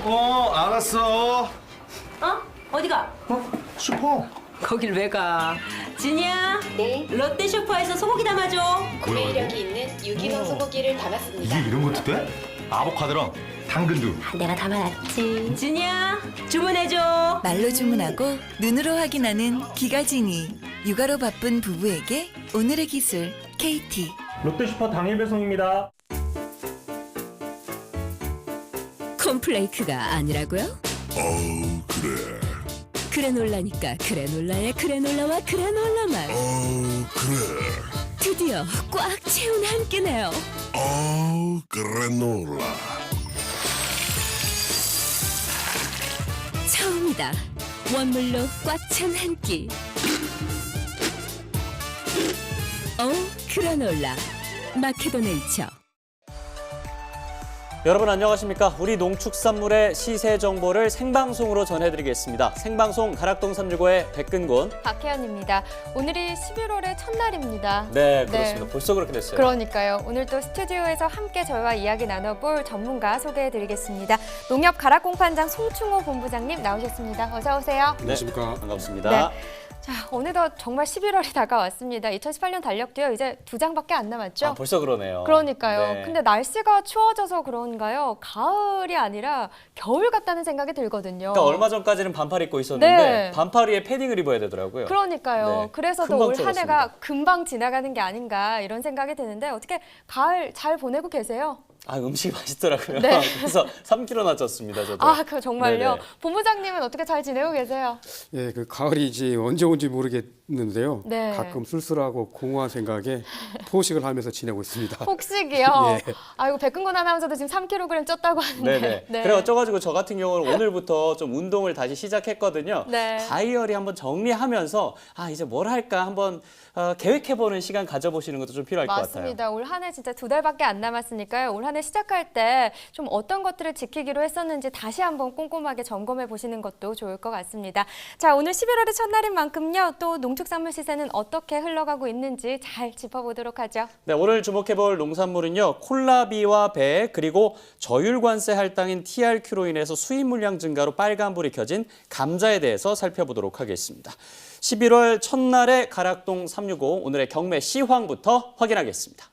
알았어. 어디가? 슈퍼. 거길 왜 가? 진이야? 네, 롯데 슈퍼에서 소고기 담아줘. 구매 이력이 있는 유기농 소고기를 담았습니다. 이게 이런 것도 돼? 아보카도랑 당근도. 내가 담아놨지. 진이야, 주문해줘. 말로 주문하고 눈으로 확인하는 기가진이. 육아로 바쁜 부부에게 오늘의 기술 KT. 롯데슈퍼 당일 배송입니다. 콤플레이크가 아니라고요? 그래. 그래놀라니까 그래놀라의 그래놀라와 그래놀라만. 그래. 드디어 꽉 채운 한 끼네요. 그래놀라. 처음이다. 원물로 꽉 찬 한 끼. 그래놀라. 마케도네이처. 여러분 안녕하십니까? 우리 농축산물의 시세 정보를 생방송으로 전해드리겠습니다. 생방송 가락동 365의 백근곤. 박혜연입니다. 오늘이 11월의 첫날입니다. 네, 그렇습니다. 벌써 그렇게 됐어요. 그러니까요. 오늘 또 스튜디오에서 함께 저희와 이야기 나눠볼 전문가 소개해드리겠습니다. 농협 가락공판장 송충호 본부장님 나오셨습니다. 어서 오세요. 안녕하십니까? 반갑습니다. 네. 자, 어느덧 정말 11월이 다가왔습니다. 2018년 달력도요. 이제 2장밖에 안 남았죠? 벌써 그러네요. 그러니까요. 네. 근데 날씨가 추워져서 그런가요? 가을이 아니라 겨울 같다는 생각이 들거든요. 그러니까 얼마 전까지는 반팔 입고 있었는데 네. 반팔 위에 패딩을 입어야 되더라고요. 그러니까요. 네. 그래서 더 금방 올 한 해가 추워졌습니다. 금방 지나가는 게 아닌가 이런 생각이 드는데 어떻게 가을 잘 보내고 계세요? 음식이 맛있더라고요. 네. 그래서 3kg나 쪘습니다, 저도. 그 정말요? 네네. 본부장님은 어떻게 잘 지내고 계세요? 예, 그 가을이 이제 언제 온지 모르겠는데요. 네. 가끔 쓸쓸하고 공허한 생각에 포식을 하면서 지내고 있습니다. 폭식이요? 예. 아이고, 백근곤 아나운서도 지금 3kg 쪘다고 하는데. 네네. 네. 그래 어쩌가지고 저 같은 경우는 오늘부터 좀 운동을 다시 시작했거든요. 네. 다이어리 한번 정리하면서 이제 뭘 할까 한번 계획해보는 시간 가져보시는 것도 좀 필요할 것 같아요. 맞습니다. 올 한 해 진짜 2달밖에 안 남았으니까요. 올 한 해 시작할 때 좀 어떤 것들을 지키기로 했었는지 다시 한번 꼼꼼하게 점검해 보시는 것도 좋을 것 같습니다. 자, 오늘 11월의 첫날인 만큼요. 또 농축산물 시세는 어떻게 흘러가고 있는지 잘 짚어보도록 하죠. 네, 오늘 주목해볼 농산물은요. 콜라비와 배 그리고 저율관세 할당인 TRQ로 인해서 수입 물량 증가로 빨간불이 켜진 감자에 대해서 살펴보도록 하겠습니다. 11월 첫날의 가락동 365 오늘의 경매 시황부터 확인하겠습니다.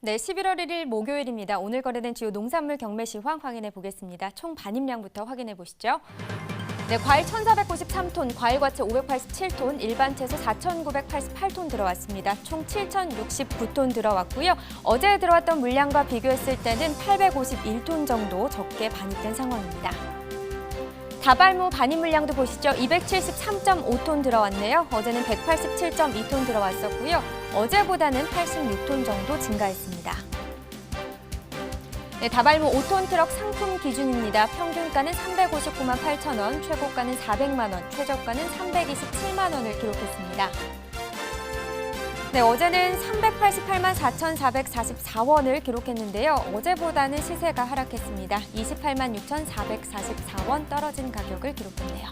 네, 11월 1일 목요일입니다. 오늘 거래된 주요 농산물 경매 시황 확인해 보겠습니다. 총 반입량부터 확인해 보시죠. 네, 과일 1,493톤, 과일과채 587톤, 일반 채소 4,988톤 들어왔습니다. 총 7,069톤 들어왔고요. 어제 들어왔던 물량과 비교했을 때는 851톤 정도 적게 반입된 상황입니다. 다발무 반입 물량도 보시죠. 273.5톤 들어왔네요. 어제는 187.2톤 들어왔었고요. 어제보다는 86톤 정도 증가했습니다. 네, 다발무 5톤 트럭 상품 기준입니다. 평균가는 359만 8천 원, 최고가는 400만 원, 최저가는 327만 원을 기록했습니다. 네, 어제는 388만 4,444원을 기록했는데요. 어제보다는 시세가 하락했습니다. 28만 6,444원 떨어진 가격을 기록했네요.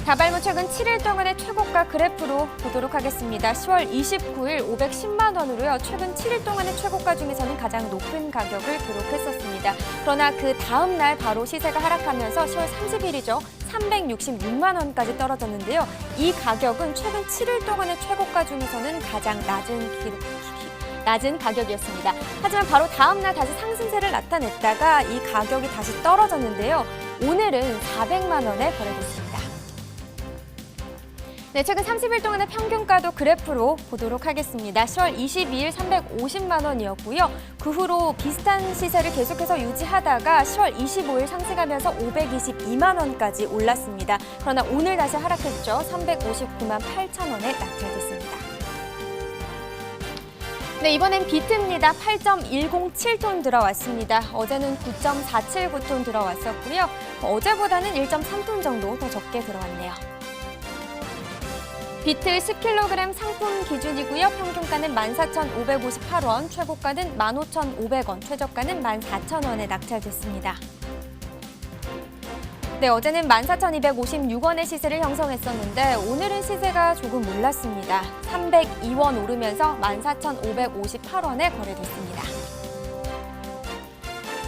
다발무 최근 7일 동안의 최고가 그래프로 보도록 하겠습니다. 10월 29일 510만 원으로요. 최근 7일 동안의 최고가 중에서는 가장 높은 가격을 기록했었습니다. 그러나 그 다음 날 바로 시세가 하락하면서 10월 30일이죠. 366만 원까지 떨어졌는데요. 이 가격은 최근 7일 동안의 최고가 중에서는 가장 낮은 가격이었습니다. 하지만 바로 다음 날 다시 상승세를 나타냈다가 이 가격이 다시 떨어졌는데요. 오늘은 400만 원에 거래됐습니다. 네, 최근 30일 동안의 평균가도 그래프로 보도록 하겠습니다. 10월 22일 350만 원이었고요. 그 후로 비슷한 시세를 계속해서 유지하다가 10월 25일 상승하면서 522만 원까지 올랐습니다. 그러나 오늘 다시 하락했죠. 359만 8천 원에 낙찰됐습니다. 네, 이번엔 비트입니다. 8.107톤 들어왔습니다. 어제는 9.479톤 들어왔었고요. 어제보다는 1.3톤 정도 더 적게 들어왔네요. 비트 10kg 상품 기준이고요. 평균가는 14,558원, 최고가는 15,500원, 최저가는 14,000원에 낙찰됐습니다. 네, 어제는 14,256원의 시세를 형성했었는데 오늘은 시세가 조금 올랐습니다. 302원 오르면서 14,558원에 거래됐습니다.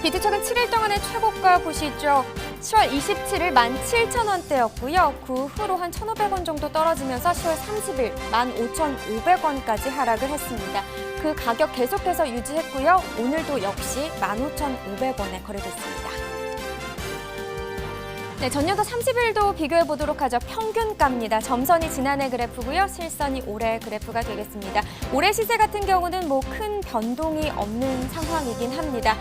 비트 최근 7일 동안의 최고가 보시죠. 10월 27일 17,000원대였고요. 그 후로 한 1,500원 정도 떨어지면서 10월 30일 15,500원까지 하락을 했습니다. 그 가격 계속해서 유지했고요. 오늘도 역시 15,500원에 거래됐습니다. 네, 전년도 30일도 비교해 보도록 하죠. 평균가입니다. 점선이 지난해 그래프고요. 실선이 올해 그래프가 되겠습니다. 올해 시세 같은 경우는 뭐 큰 변동이 없는 상황이긴 합니다.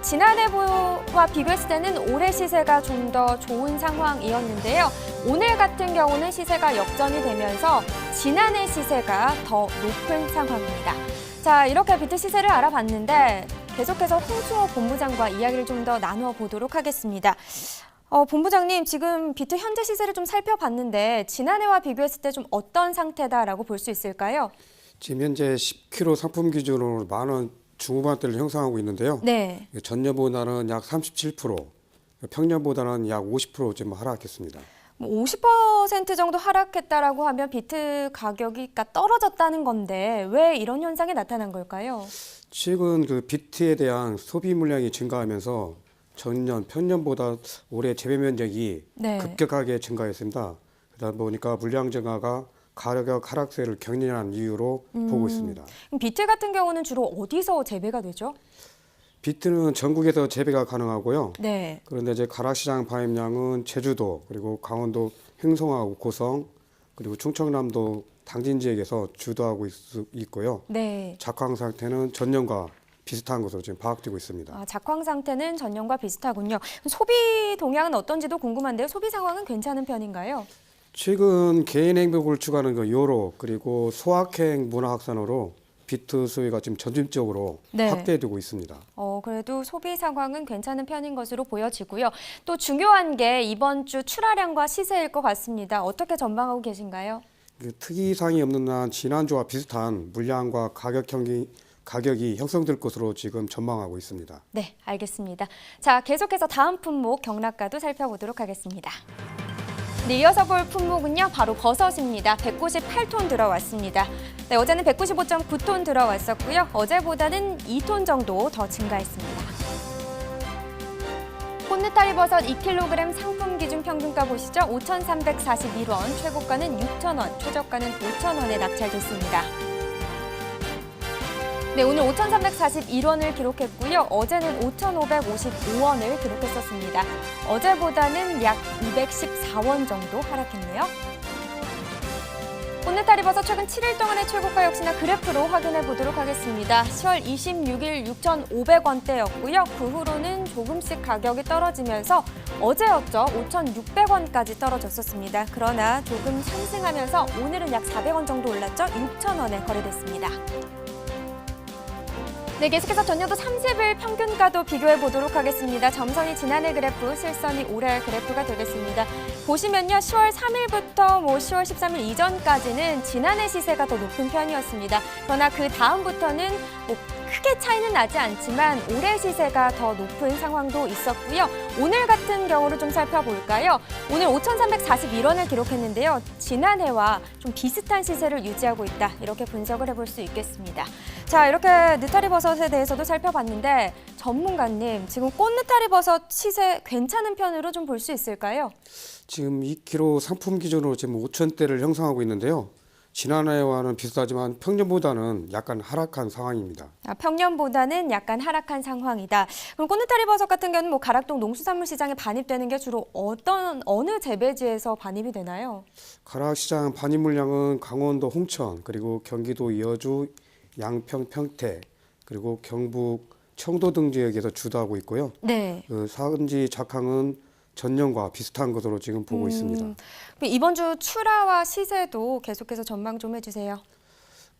지난해와 비교했을 때는 올해 시세가 좀 더 좋은 상황이었는데요. 오늘 같은 경우는 시세가 역전이 되면서 지난해 시세가 더 높은 상황입니다. 자, 이렇게 비트 시세를 알아봤는데 계속해서 홍충호 본부장과 이야기를 좀 더 나누어 보도록 하겠습니다. 본부장님, 지금 비트 현재 시세를 좀 살펴봤는데 지난해와 비교했을 때 좀 어떤 상태다라고 볼 수 있을까요? 지금 현재 10kg 상품 기준으로 10,000원 중후반대를 형성하고 있는데요. 네. 전년보다는 약 37%, 평년보다는 약 50%쯤 하락했습니다. 50% 정도 하락했다라고 하면 비트 가격이 떨어졌다는 건데 왜 이런 현상이 나타난 걸까요? 최근 그 비트에 대한 소비 물량이 증가하면서 전년, 평년보다 올해 재배 면적이 네. 급격하게 증가했습니다. 그러다 보니까 물량 증가가 가격 하락세를 격려한 이유로 보고 있습니다. 그럼 비트 같은 경우는 주로 어디서 재배가 되죠? 비트는 전국에서 재배가 가능하고요. 네. 그런데 이제 가락시장 반입량은 제주도, 그리고 강원도 횡성하고 고성, 그리고 충청남도 당진 지역에서 주도하고 있고요. 네. 작황 상태는 전년과 비슷한 것으로 지금 파악되고 있습니다. 작황 상태는 전년과 비슷하군요. 소비 동향은 어떤지도 궁금한데요. 소비 상황은 괜찮은 편인가요? 최근 개인 행복을 추구하는 그 요로, 그리고 소확행 문화 확산으로 비트 수요가 지금 점진적으로 네. 확대되고 있습니다. 그래도 소비 상황은 괜찮은 편인 것으로 보여지고요. 또 중요한 게 이번 주 출하량과 시세일 것 같습니다. 어떻게 전망하고 계신가요? 그 특이사항이 없는 한 지난주와 비슷한 물량과 가격이 형성될 것으로 지금 전망하고 있습니다. 네, 알겠습니다. 자, 계속해서 다음 품목 경락가도 살펴보도록 하겠습니다. 네, 이어서 볼 품목은요, 바로 버섯입니다. 198톤 들어왔습니다. 네, 어제는 195.9톤 들어왔었고요. 어제보다는 2톤 정도 더 증가했습니다. 꽃느타리 버섯 2kg 상품 기준 평균가 보시죠. 5,341원, 최고가는 6,000원, 최저가는 5,000원에 낙찰됐습니다. 네, 오늘 5,341원을 기록했고요. 어제는 5,555원을 기록했었습니다. 어제보다는 약 214원 정도 하락했네요. 꽃느타리 버섯 최근 7일 동안의 최고가 역시나 그래프로 확인해 보도록 하겠습니다. 10월 26일 6,500원대였고요. 그 후로는 조금씩 가격이 떨어지면서 어제였죠. 5,600원까지 떨어졌었습니다. 그러나 조금 상승하면서 오늘은 약 400원 정도 올랐죠. 6,000원에 거래됐습니다. 네, 계속해서 전년도 30일 평균가도 비교해 보도록 하겠습니다. 점선이 지난해 그래프, 실선이 올해 그래프가 되겠습니다. 보시면요, 10월 3일부터 10월 13일 이전까지는 지난해 시세가 더 높은 편이었습니다. 그러나 그 다음부터는 크게 차이는 나지 않지만 올해 시세가 더 높은 상황도 있었고요. 오늘 같은 경우를 좀 살펴볼까요? 오늘 5,341원을 기록했는데요. 지난해와 좀 비슷한 시세를 유지하고 있다. 이렇게 분석을 해볼 수 있겠습니다. 자, 이렇게 느타리 버섯에 대해서도 살펴봤는데 전문가님, 지금 꽃느타리 버섯 시세 괜찮은 편으로 좀 볼 수 있을까요? 지금 2kg 상품 기준으로 지금 5,000대를 형성하고 있는데요. 지난해와는 비슷하지만 평년보다는 약간 하락한 상황입니다. 평년보다는 약간 하락한 상황이다. 그럼 꽃느타리 버섯 같은 경우는 가락동 농수산물 시장에 반입되는 게 주로 어느 재배지에서 반입이 되나요? 가락시장 반입 물량은 강원도 홍천, 그리고 경기도 여주, 양평, 평택, 그리고 경북, 청도 등 지역에서 주도하고 있고요. 네. 그 사은지 작황은 전년과 비슷한 것으로 지금 보고 있습니다. 이번 주 출하와 시세도 계속해서 전망 좀 해주세요.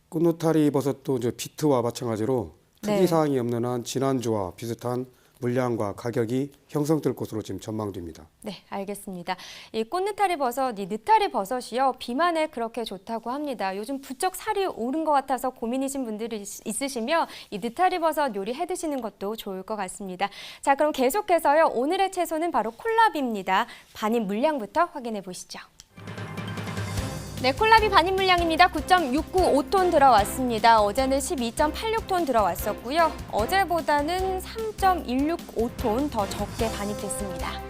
꽃느타리 버섯도 이제 비트와 마찬가지로 특이사항이 없는 한 지난주와 비슷한 물량과 가격이 형성될 것으로 지금 전망됩니다. 네, 알겠습니다. 이 꽃느타리 버섯, 이 느타리 버섯이요. 비만에 그렇게 좋다고 합니다. 요즘 부쩍 살이 오른 것 같아서 고민이신 분들이 있으시면 이 느타리 버섯 요리해 드시는 것도 좋을 것 같습니다. 자, 그럼 계속해서요. 오늘의 채소는 바로 콜라비입니다. 반입 물량부터 확인해 보시죠. 네, 콜라비 반입 물량입니다. 9.695톤 들어왔습니다. 어제는 12.86톤 들어왔었고요. 어제보다는 3.165톤 더 적게 반입됐습니다.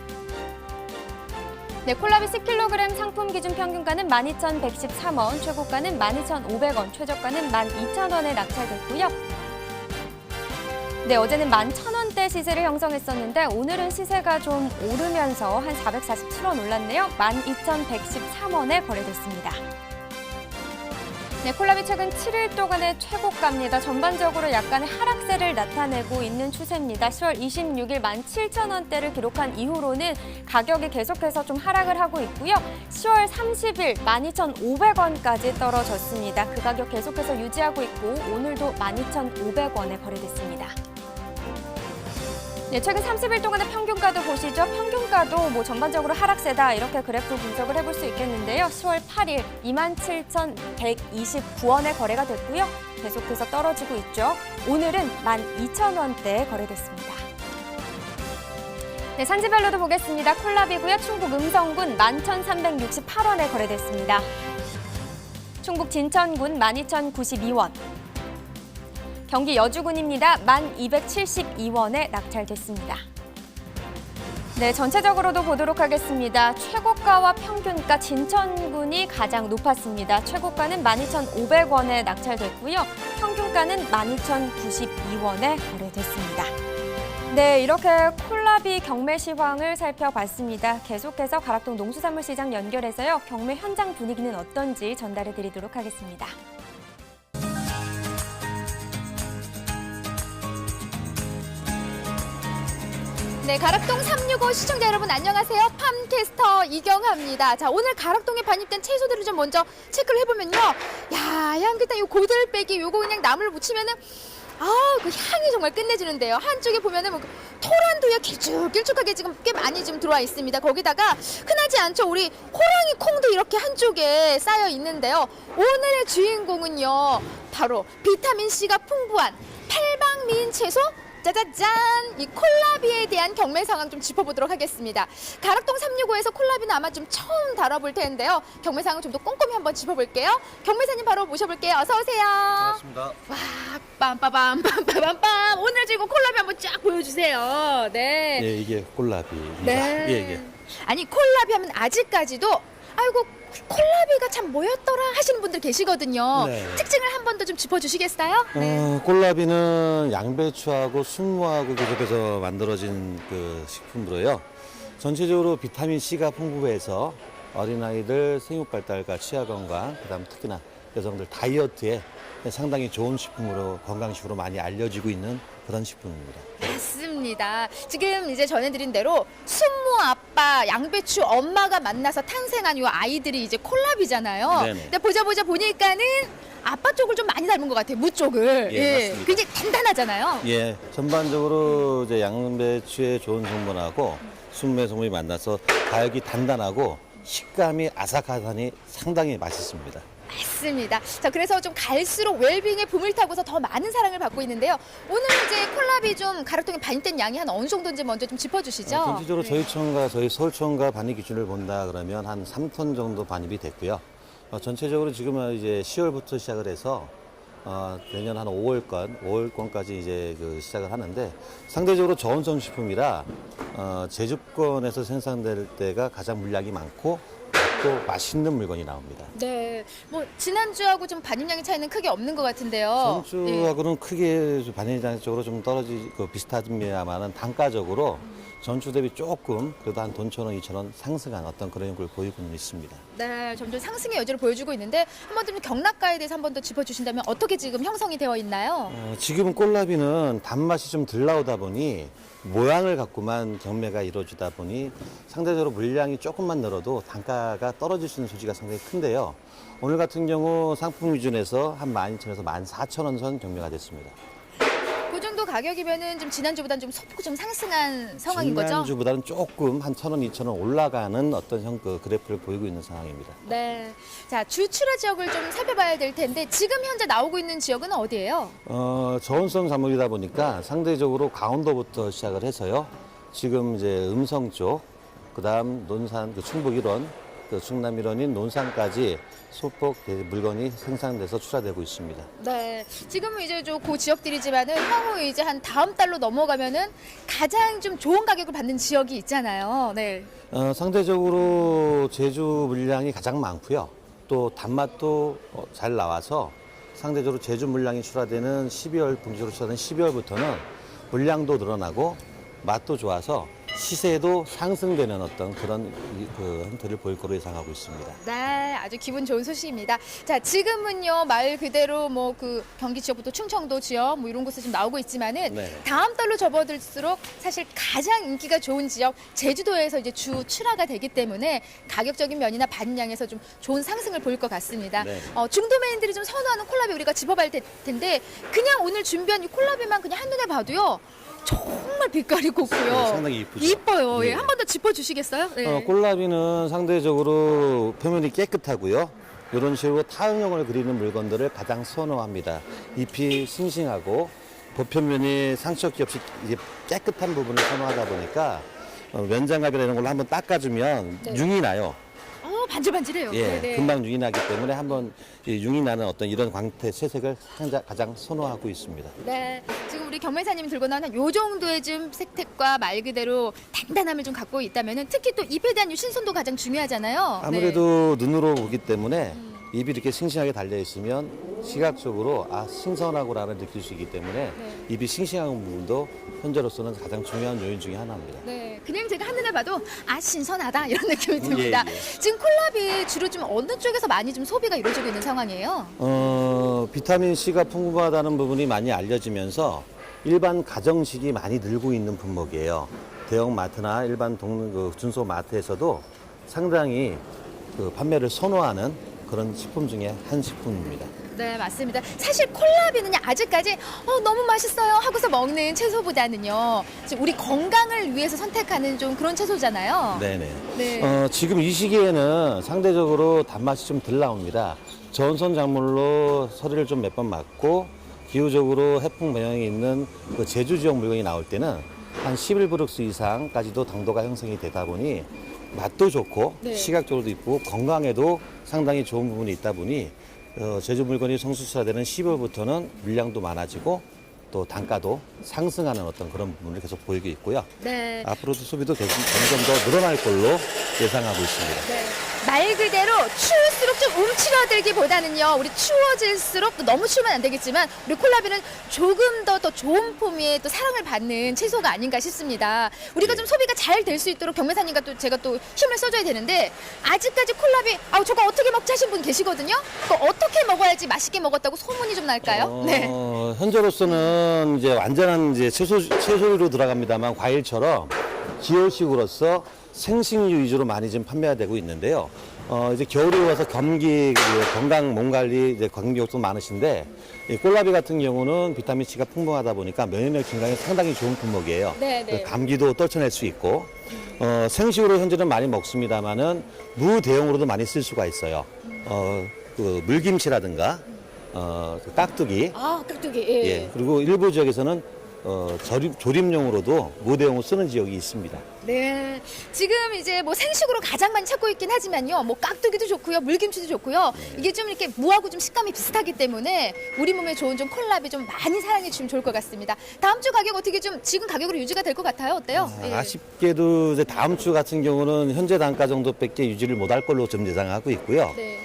네, 콜라비 10kg 상품 기준 평균가는 12,113원, 최고가는 12,500원, 최저가는 12,000원에 낙찰됐고요. 네, 어제는 11,000원대 시세를 형성했었는데 오늘은 시세가 좀 오르면서 한 447원 올랐네요. 12,113원에 거래됐습니다. 네, 콜라비 최근 7일 동안의 최고가입니다. 전반적으로 약간의 하락세를 나타내고 있는 추세입니다. 10월 26일 17,000원대를 기록한 이후로는 가격이 계속해서 좀 하락을 하고 있고요. 10월 30일 12,500원까지 떨어졌습니다. 그 가격 계속해서 유지하고 있고 오늘도 12,500원에 거래됐습니다. 네, 최근 30일 동안의 평균가도 보시죠. 평균가도 뭐 전반적으로 하락세다 이렇게 그래프 분석을 해볼 수 있겠는데요. 10월 8일 27,129원에 거래가 됐고요. 계속해서 떨어지고 있죠. 오늘은 12,000원대에 거래됐습니다. 네, 산지별로도 보겠습니다. 콜라비고요. 충북 음성군 11,368원에 거래됐습니다. 충북 진천군 12,092원. 경기 여주군입니다. 1,272원에 낙찰됐습니다. 네, 전체적으로도 보도록 하겠습니다. 최고가와 평균가 진천군이 가장 높았습니다. 최고가는 12,500원에 낙찰됐고요. 평균가는 12,092원에 거래됐습니다. 네, 이렇게 콜라비 경매 시황을 살펴봤습니다. 계속해서 가락동 농수산물시장 연결해서요. 경매 현장 분위기는 어떤지 전달해 드리도록 하겠습니다. 네, 가락동 365 시청자 여러분 안녕하세요. 팜캐스터 이경하입니다. 자, 오늘 가락동에 반입된 채소들을 좀 먼저 체크를 해보면요. 야, 향긋한 이 고들빼기 요거 그냥 나물 무치면은 그 향이 정말 끝내주는데요. 한쪽에 보면은 뭐 토란도요 길쭉길쭉하게 지금 꽤 많이 좀 들어와 있습니다. 거기다가 흔하지 않죠. 우리 호랑이 콩도 이렇게 한쪽에 쌓여 있는데요. 오늘의 주인공은요. 바로 비타민C가 풍부한 팔방미인 채소 짜자잔! 이 콜라비에 대한 경매 상황 좀 짚어보도록 하겠습니다. 가락동 365에서 콜라비는 아마 좀 처음 다뤄볼 텐데요. 경매 상황 좀 더 꼼꼼히 한번 짚어볼게요. 경매사님 바로 모셔볼게요. 어서 오세요. 반갑습니다. 와, 빰빠밤. 오늘 지금 콜라비 한번 쫙 보여주세요. 네. 예, 이게 콜라비입니다. 네. 예. 아니, 콜라비 하면 아직까지도 아이고 콜라비가 참 뭐였더라 하시는 분들 계시거든요. 네. 특징을 한 번 더 좀 짚어주시겠어요? 네. 콜라비는 양배추하고 순무하고 결합해서 만들어진 그 식품으로요. 전체적으로 비타민C가 풍부해서 어린아이들 생육 발달과 치아 건강, 그다음 특히나 여성들 다이어트에 상당히 좋은 식품으로 건강식으로 많이 알려지고 있는 그런 식품입니다. 맞습니다. 지금 이제 전해드린 대로 순무 아빠, 양배추 엄마가 만나서 탄생한 이 아이들이 이제 콜라비잖아요. 네네. 근데 보자 보니까는 아빠 쪽을 좀 많이 닮은 것 같아요. 무 쪽을. 예, 맞습니다. 굉장히 단단하잖아요. 예, 전반적으로 이제 양배추의 좋은 성분하고 순무의 성분이 만나서 가격이 단단하고 식감이 아삭아삭하니 상당히 맛있습니다. 맞습니다. 자, 그래서 좀 갈수록 웰빙의 붐을 타고서 더 많은 사랑을 받고 있는데요. 오늘 이제 콜라비 좀 가락동에 반입된 양이 한 어느 정도인지 먼저 좀 짚어주시죠. 전체적으로 저희 서울청과 반입 기준을 본다 그러면 한 3톤 정도 반입이 됐고요. 전체적으로 지금은 이제 10월부터 시작을 해서 내년 한 5월권까지 이제 시작을 하는데 상대적으로 저온성 식품이라 제주권에서 생산될 때가 가장 물량이 많고 또 맛있는 물건이 나옵니다. 네, 뭐 지난주하고 좀 반입량의 차이는 크게 없는 것 같은데요. 전주하고는 크게 반입량적으로 좀 떨어지고 비슷합니다만은 단가적으로 전주 대비 조금 그래도 한 돈 1,000원, 2,000원 상승한 어떤 그런 형국을 보이고는 있습니다. 네, 점점 상승의 여지를 보여주고 있는데 한번 좀 경락가에 대해서 한 번 더 짚어주신다면 어떻게 지금 형성이 되어 있나요? 지금은 콜라비는 단맛이 좀 덜 나오다 보니 모양을 갖고만 경매가 이루어지다 보니 상대적으로 물량이 조금만 늘어도 단가가 떨어질 수 있는 소지가 상당히 큰데요. 오늘 같은 경우 상품 기준에서 한 12,000원에서 14,000원 선 경매가 됐습니다. 그 정도 가격이면은 좀 지난주보다는 좀 소폭 좀 상승한 상황인 거죠? 지난주보다는 조금 한 1,000원, 2,000원 올라가는 어떤 그 그래프를 보이고 있는 상황입니다. 네. 자, 주출하 지역을 좀 살펴봐야 될 텐데 지금 현재 나오고 있는 지역은 어디예요? 저온성 작물이다 보니까 상대적으로 강원도부터 시작을 해서요. 지금 이제 음성 쪽, 그다음 논산, 충북 일원, 충남 일원인 논산까지 소폭 물건이 생산돼서 출하되고 있습니다. 네. 지금은 이제 그 지역들이지만은 향후 이제 한 다음 달로 넘어가면은 가장 좀 좋은 가격을 받는 지역이 있잖아요. 네. 상대적으로 제주 물량이 가장 많고요. 또 단맛도 잘 나와서 상대적으로 제주 물량이 출하되는 12월, 분기적으로 출하되는 12월부터는 물량도 늘어나고 맛도 좋아서 시세도 상승되는 어떤 그런 그 형태를 보일 거로 예상하고 있습니다. 네, 아주 기분 좋은 소식입니다. 자, 지금은요 말 그대로 뭐 그 경기 지역부터 충청도 지역 뭐 이런 곳에 좀 나오고 있지만은 네. 다음 달로 접어들수록 사실 가장 인기가 좋은 지역 제주도에서 이제 주 출하가 되기 때문에 가격적인 면이나 반영에서 좀 좋은 상승을 보일 것 같습니다. 네. 중도매인들이 좀 선호하는 콜라비 우리가 짚어봐야 될 텐데 그냥 오늘 준비한 이 콜라비만 그냥 한눈에 봐도요. 정말 빛깔이 곱고요. 네, 상당히 이쁘죠. 이뻐요. 네. 예, 한 번 더 짚어주시겠어요? 네. 콜라비는 상대적으로 표면이 깨끗하고요. 이런 식으로 타원형을 그리는 물건들을 가장 선호합니다. 잎이 싱싱하고 보표면이 상처기 없이 이제 깨끗한 부분을 선호하다 보니까 면장갑이나 이런 걸로 한번 닦아주면 네. 융이 나요. 반질반질해요. 예, 네네. 금방 융이 나기 때문에 한번 이 융이 나는 어떤 이런 광택 채색을 가장 선호하고 있습니다. 네, 지금 우리 경매사님이 들고 나오는 요 정도의 좀 색택과 말 그대로 단단함을 좀 갖고 있다면은 특히 또 잎에 대한 이 신선도 가장 중요하잖아요. 아무래도 눈으로 보기 때문에 잎이 이렇게 싱싱하게 달려 있으면 시각적으로 신선하고라는 느낄 수 있기 때문에 잎이 싱싱한 부분도 현재로서는 가장 중요한 요인 중에 하나입니다. 네, 그냥 제가 한눈에 봐도 신선하다 이런 느낌이 듭니다. 예. 지금 콜라비 주로 좀 어느 쪽에서 많이 좀 소비가 이루어지고 있는 상황이에요? 비타민 C가 풍부하다는 부분이 많이 알려지면서 일반 가정식이 많이 늘고 있는 품목이에요. 대형 마트나 일반 준소 마트에서도 상당히 그 판매를 선호하는 그런 식품 중에 한 식품입니다. 네, 맞습니다. 사실 콜라비는 아직까지 너무 맛있어요 하고서 먹는 채소보다는요. 지금 우리 건강을 위해서 선택하는 좀 그런 채소잖아요. 네네. 네. 지금 이 시기에는 상대적으로 단맛이 좀 덜 나옵니다. 저온성 작물로 서리를 좀 몇 번 맞고 기후적으로 해풍 배경이 있는 그 제주 지역 물건이 나올 때는 한 11브룩스 이상까지도 당도가 형성이 되다 보니 맛도 좋고 네. 시각적으로도 이쁘고 건강에도 상당히 좋은 부분이 있다 보니 제주 물건이 성수출하되는 12월부터는 물량도 많아지고 또 단가도 상승하는 어떤 그런 부분을 계속 보이고 있고요. 네. 앞으로도 소비도 점점 더 늘어날 걸로 예상하고 있습니다. 네. 말 그대로 추울수록 좀 움츠러들기보다는요. 우리 추워질수록 또 너무 추우면 안 되겠지만 우리 콜라비는 조금 더 좋은 폼의 또 사랑을 받는 채소가 아닌가 싶습니다. 우리가 좀 소비가 잘 될 수 있도록 경매사님과 또 제가 또 힘을 써줘야 되는데 아직까지 콜라비 저거 어떻게 먹지 하신 분 계시거든요. 그거 어떻게 먹어야지 맛있게 먹었다고 소문이 좀 날까요? 네. 현재로서는 이제 완전한 이제 채소로 들어갑니다만 과일처럼 기호식으로서 생식류 위주로 많이 지금 판매가 되고 있는데요. 이제 겨울이 와서 감기, 건강 몸 관리, 이제 관계욕도 많으신데 이 콜라비 같은 경우는 비타민 C가 풍부하다 보니까 면역력 증강에 상당히 좋은 품목이에요. 네. 감기도 떨쳐낼 수 있고 생식으로 현재는 많이 먹습니다만은 무 대용으로도 많이 쓸 수가 있어요. 그 물김치라든가 그 깍두기. 깍두기. 예. 예. 그리고 일부 지역에서는 조림용으로도 무대용으로 쓰는 지역이 있습니다. 네. 지금 이제 뭐 생식으로 가장 많이 찾고 있긴 하지만요. 뭐 깍두기도 좋고요. 물김치도 좋고요. 이게 좀 이렇게 무하고 좀 식감이 비슷하기 때문에 우리 몸에 좋은 좀 콜라비 좀 많이 사랑해 주시면 좋을 것 같습니다. 다음 주 가격 어떻게 좀 지금 가격으로 유지가 될 것 같아요? 어때요? 예. 아쉽게도 이제 다음 주 같은 경우는 현재 단가 정도밖에 유지를 못할 걸로 좀 예상하고 있고요. 네.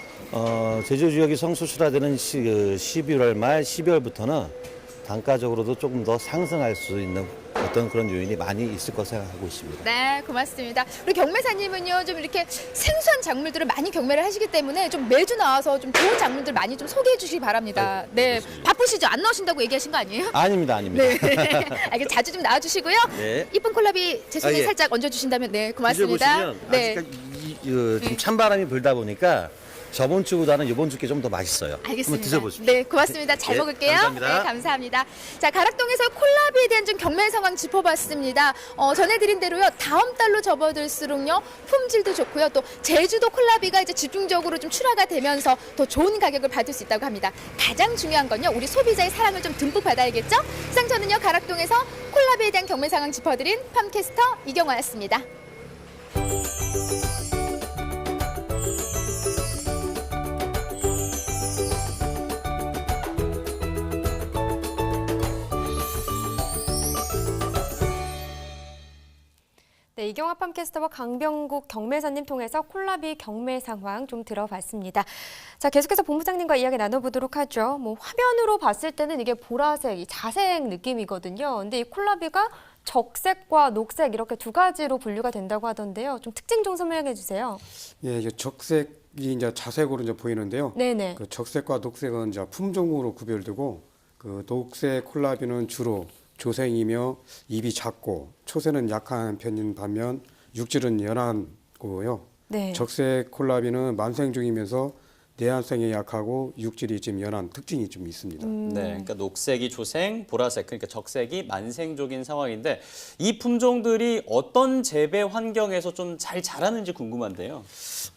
제주 지역이 성수출하되는 11월 말 12월부터는 단가적으로도 조금 더 상승할 수 있는 어떤 그런 요인이 많이 있을 것으로 생각하고 있습니다. 네, 고맙습니다. 우리 경매사님은요, 좀 이렇게 생소한 작물들을 많이 경매를 하시기 때문에 좀 매주 나와서 좀 좋은 작물들 많이 좀 소개해 주시기 바랍니다. 네, 바쁘시죠? 안 나오신다고 얘기하신 거 아니에요? 아닙니다. 네. 자주 좀 나와주시고요. 네. 이쁜 콜라비 제 손에 예. 살짝 얹어주신다면 네, 고맙습니다. 드셔보시면 아직까지 좀 찬바람이 불다 보니까 저번 주보다는 이번 주께 좀 더 맛있어요. 한번 알겠습니다. 드셔보십시오. 네, 고맙습니다. 잘 네, 먹을게요. 감사합니다. 네, 감사합니다. 자, 가락동에서 콜라비에 대한 좀 경매 상황 짚어봤습니다. 전해드린 대로요, 다음 달로 접어들수록요, 품질도 좋고요, 또 제주도 콜라비가 이제 집중적으로 좀 출하가 되면서 더 좋은 가격을 받을 수 있다고 합니다. 가장 중요한 건요, 우리 소비자의 사랑을 좀 듬뿍 받아야겠죠? 이상 저는요, 가락동에서 콜라비에 대한 경매 상황 짚어드린 팜캐스터 이경화였습니다. 네, 이경화 팜캐스터와 강병국 경매사님 통해서 콜라비 경매 상황 좀 들어봤습니다. 자, 계속해서 본부장님과 이야기 나눠보도록 하죠. 뭐 화면으로 봤을 때는 이게 보라색, 이 자색 느낌이거든요. 근데 이 콜라비가 적색과 녹색 이렇게 두 가지로 분류가 된다고 하던데요. 좀 특징 좀 설명해 주세요. 예, 이제 적색이 이제 자색으로 이제 보이는데요. 네네. 그 적색과 녹색은 이제 품종으로 구별되고, 그 녹색 콜라비는 주로 조생이며 입이 작고 초새는 약한 편인 반면 육질은 연한 거고요. 네. 적색 콜라비는 만생 중이면서 내한성이 약하고 육질이 좀 연한 특징이 좀 있습니다. 네, 그러니까 녹색이 조생, 보라색, 그러니까 적색이 만생족인 상황인데 이 품종들이 어떤 재배 환경에서 좀 잘 자라는지 궁금한데요.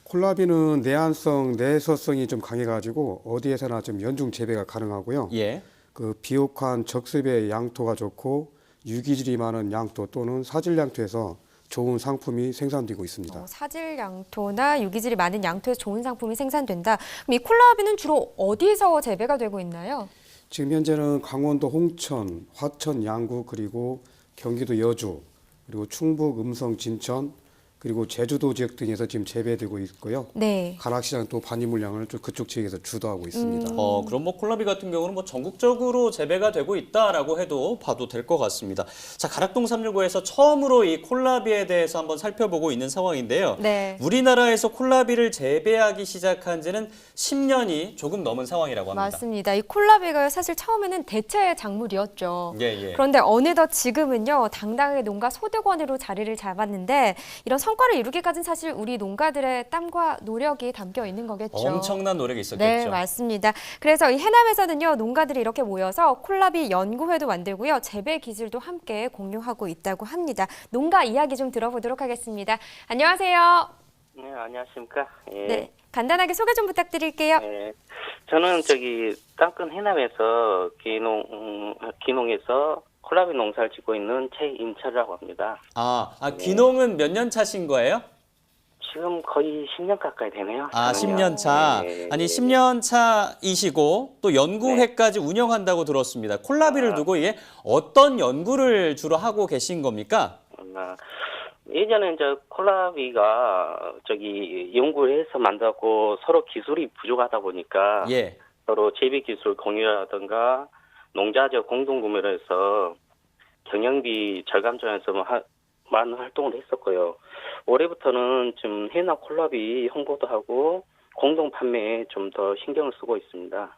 콜라비는 내한성, 내서성이 좀 강해가지고 어디에서나 좀 연중 재배가 가능하고요. 예. 그 비옥한 적습의 양토가 좋고 유기질이 많은 양토 또는 사질 양토에서 좋은 상품이 생산되고 있습니다. 사질 양토나 유기질이 많은 양토에서 좋은 상품이 생산된다. 그럼 이 콜라비는 주로 어디서 재배가 되고 있나요? 지금 현재는 강원도 홍천, 화천, 양구 그리고 경기도 여주 그리고 충북, 음성, 진천 그리고 제주도 지역 등에서 지금 재배되고 있고요. 네. 가락시장 또 반입 물량을 좀 그쪽 지역에서 주도하고 있습니다. 그럼 뭐 콜라비 같은 경우는 뭐 전국적으로 재배가 되고 있다라고 해도 봐도 될 것 같습니다. 자, 가락동 365에서 처음으로 이 콜라비에 대해서 한번 살펴보고 있는 상황인데요. 네. 우리나라에서 콜라비를 재배하기 시작한 지는 10년이 조금 넘은 상황이라고 합니다. 맞습니다. 이 콜라비가 사실 처음에는 대체 작물이었죠. 예. 그런데 어느덧 지금은요, 당당하게 농가 소득원으로 자리를 잡았는데 이런 성과를 이루기까지는 사실 우리 농가들의 땀과 노력이 담겨 있는 거겠죠. 엄청난 노력이 있었겠죠. 네, 맞습니다. 그래서 이 해남에서는요, 농가들이 이렇게 모여서 콜라비 연구회도 만들고요, 재배 기술도 함께 공유하고 있다고 합니다. 농가 이야기 좀 들어보도록 하겠습니다. 안녕하세요. 네, 안녕하십니까. 예. 네, 간단하게 소개 좀 부탁드릴게요. 네. 저는 땅끝 해남에서 기농에서 콜라비 농사를 짓고 있는 최임철이라고 합니다. 귀농은 몇 년 차신 거예요? 지금 거의 10년 가까이 되네요. 10년 차. 네. 아니, 10년 차이시고 또 연구회까지 운영한다고 들었습니다. 콜라비를 두고 이게 어떤 연구를 주로 하고 계신 겁니까? 예전에 이제 콜라비가 연구를 해서 만들고 서로 기술이 부족하다 보니까 예. 서로 재배 기술 공유라든가 농자재 공동 구매를 해서 경영비 절감 전에서 많은 활동을 했었고요. 올해부터는 좀 해남 콜라비 홍보도 하고 공동 판매에 좀 더 신경을 쓰고 있습니다.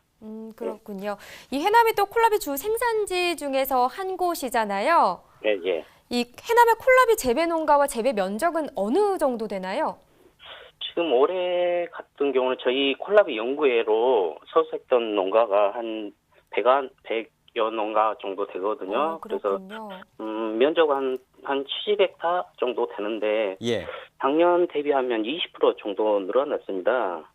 그렇군요. 이 해남이 또 콜라비 주 생산지 중에서 한 곳이잖아요. 네, 예. 이 해남의 콜라비 재배 농가와 재배 면적은 어느 정도 되나요? 지금 올해 같은 경우는 저희 콜라비 연구회로 소속했던 농가가 한 100여 농가 정도 되거든요. 그래서 면적은 한 70헥타 정도 되는데 예. 작년 대비하면 20% 정도 늘어났습니다.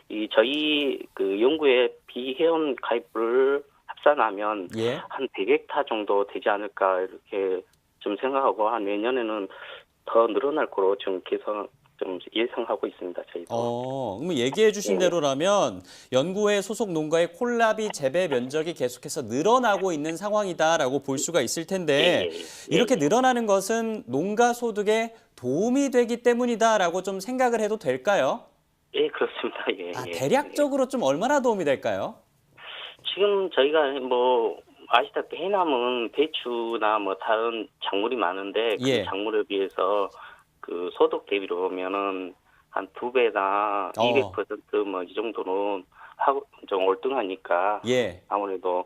이제 저희 연구회 비회원 가입을 합산하면 한 100헥타 정도 되지 않을까 이렇게 좀 생각하고 한 내년에는 더 늘어날 거로 좀 예상하고 있습니다. 저희도. 그럼 얘기해 주신 대로라면 연구회 소속 농가의 콜라비 재배 면적이 계속해서 늘어나고 있는 상황이다라고 볼 수가 있을 텐데 이렇게 늘어나는 것은 농가 소득에 도움이 되기 때문이다라고 좀 생각을 해도 될까요? 예, 그렇습니다. 대략적으로 좀 얼마나 도움이 될까요? 지금 저희가 아시다시피 해남은 배추나 다른 작물이 많은데 그 작물에 비해서 소득 대비로 보면은 한 2배나 200% 이 정도는 좀 월등하니까 아무래도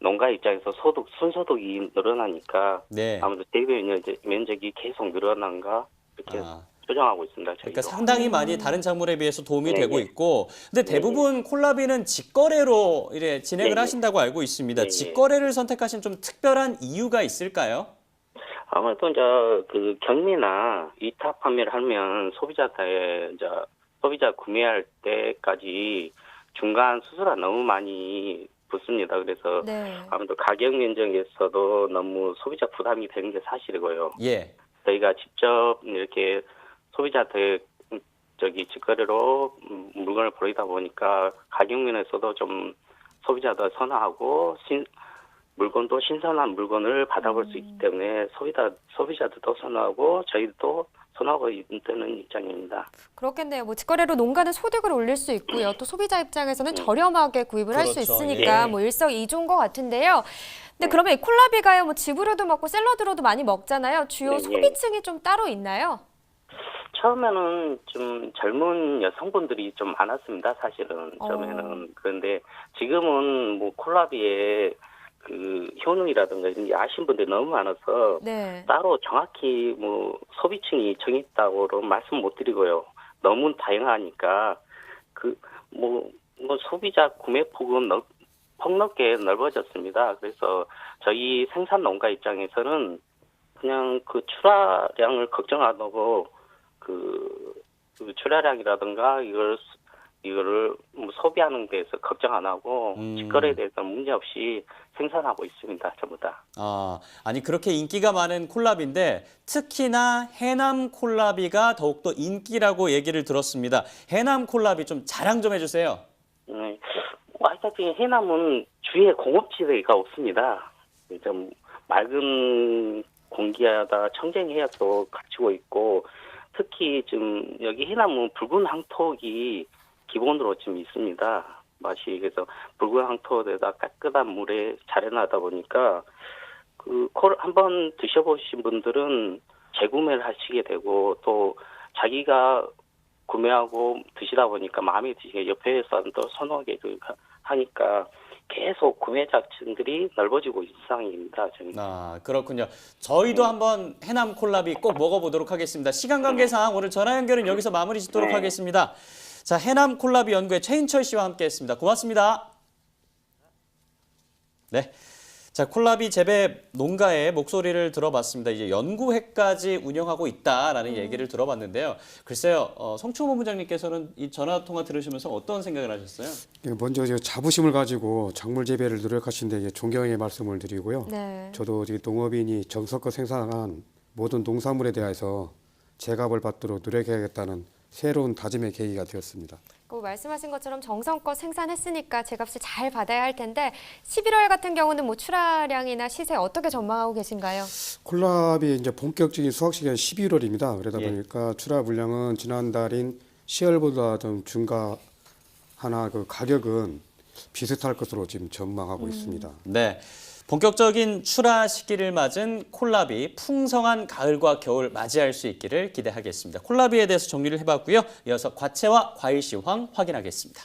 농가 입장에서 순소득이 늘어나니까 아무래도 재배 면적이 계속 늘어난가 이렇게 조정하고 있습니다. 저희도. 그러니까 상당히 많이 다른 작물에 비해서 도움이 네, 되고 네. 있고, 근데 대부분 콜라비는 직거래로 이래 진행을 네, 네. 하신다고 알고 있습니다. 네, 네. 직거래를 선택하신 좀 특별한 이유가 있을까요? 아무래도 이제 그 경매나 위탁 판매를 하면 소비자한테 이제 소비자 구매할 때까지 중간 수수료가 너무 많이 붙습니다. 그래서 네. 아무래도 가격 면적에서도 너무 소비자 부담이 되는 게 사실이고요. 예. 저희가 직접 이렇게 소비자한테 직거래로 물건을 보내다 보니까 가격 면에서도 좀 소비자도 선호하고 물건도 신선한 물건을 받아볼 수 있기 때문에 소비자들도 선호하고 저희도 선호하고 있는 입장입니다. 그렇겠네요. 뭐 직거래로 농가는 소득을 올릴 수 있고요. 또 소비자 입장에서는 저렴하게 구입을 할 수 그렇죠. 있으니까 예. 뭐 일석이조인 것 같은데요. 근데 그러면 이 콜라비가요, 뭐 즙으로도 먹고 샐러드로도 많이 먹잖아요. 주요 네, 소비층이 좀 따로 있나요? 처음에는 좀 젊은 여성분들이 좀 많았습니다. 사실은 처음에는. 그런데 지금은 뭐 콜라비에 그 효능이라든가 이런 게 아신 분들이 너무 많아서 네. 따로 정확히 뭐 소비층이 정했다고는 말씀 못 드리고요. 너무 다양하니까 뭐 소비자 구매 폭은 폭넓게 넓어졌습니다. 그래서 저희 생산 농가 입장에서는 그냥 그 출하량을 걱정 안 하고 그 출하량이라든가 이거를 뭐 소비하는 데서 걱정 안 하고 직거래에 대해서 문제 없이 생산하고 있습니다. 전부 다. 아니 그렇게 인기가 많은 콜라비인데 특히나 해남 콜라비가 더욱더 인기라고 얘기를 들었습니다. 해남 콜라비 좀 자랑 좀 해주세요. 네. 아시다시피 해남은 주위에 공업지대가 없습니다. 좀 맑은 공기하다 청정해역도 갖추고 있고 특히 좀 여기 해남은 붉은 항토기 기본으로 좀 있습니다. 맛이 그래서 붉은 항토에다 깨끗한 물에 자라나다 보니까 그 콜 한번 드셔보신 분들은 재구매를 하시게 되고 또 자기가 구매하고 드시다 보니까 마음에 드시게 옆에서 또 선호하게 하니까 계속 구매자층들이 넓어지고 있는 상황입니다. 저는. 그렇군요. 저희도 한번 해남 콜라비 꼭 먹어보도록 하겠습니다. 시간 관계상 오늘 전화 연결은 여기서 마무리 짓도록 하겠습니다. 자, 해남 콜라비 연구의 최인철 씨와 함께했습니다. 고맙습니다. 네. 자, 콜라비 재배 농가의 목소리를 들어봤습니다. 이제 연구회까지 운영하고 있다라는 얘기를 들어봤는데요. 글쎄요, 성충호 본부장님께서는 이 전화 통화 들으시면서 어떤 생각을 하셨어요? 먼저 자부심을 가지고 작물 재배를 노력하신 데 존경의 말씀을 드리고요. 네. 저도 농업인이 정성껏 생산한 모든 농산물에 대해서 제값을 받도록 노력해야겠다는 새로운 다짐의 계기가 되었습니다. 말씀하신 것처럼 정성껏 생산했으니까 제값을 잘 받아야 할 텐데 11월 같은 경우는 뭐 출하량이나 시세 어떻게 전망하고 계신가요? 콜라비 이제 본격적인 수확 시기는 11월입니다. 그러다 보니까 출하 물량은 지난달인 10월보다 좀 증가하나 그 가격은 비슷할 것으로 지금 전망하고 있습니다. 네. 본격적인 출하 시기를 맞은 콜라비, 풍성한 가을과 겨울 맞이할 수 있기를 기대하겠습니다. 콜라비에 대해서 정리를 해봤고요. 이어서 과채와 과일 시황 확인하겠습니다.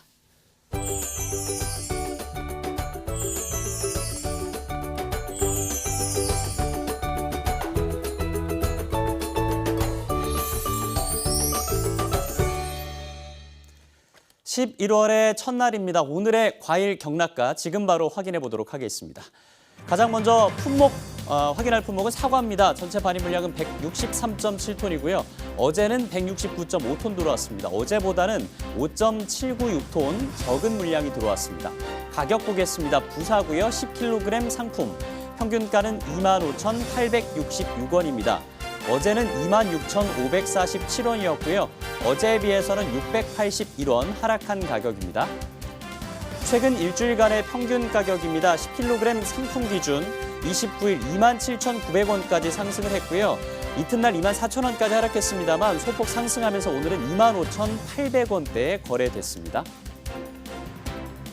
(11월의) 첫날입니다. 오늘의 과일 경락가 지금 바로 확인해 보도록 하겠습니다. 가장 먼저 품목 확인할 품목은 사과입니다. 전체 반입 물량은 163.7톤이고요. 어제는 169.5톤 들어왔습니다. 어제보다는 5.796톤 적은 물량이 들어왔습니다. 가격 보겠습니다. 부사고요. 10kg 상품. 평균가는 25,866원입니다. 어제는 26,547원이었고요. 어제에 비해서는 681원 하락한 가격입니다. 최근 일주일간의 평균 가격입니다. 10kg 상품 기준 29일 27,900원까지 상승을 했고요. 이튿날 24,000원까지 하락했습니다만 소폭 상승하면서 오늘은 25,800원대에 거래됐습니다.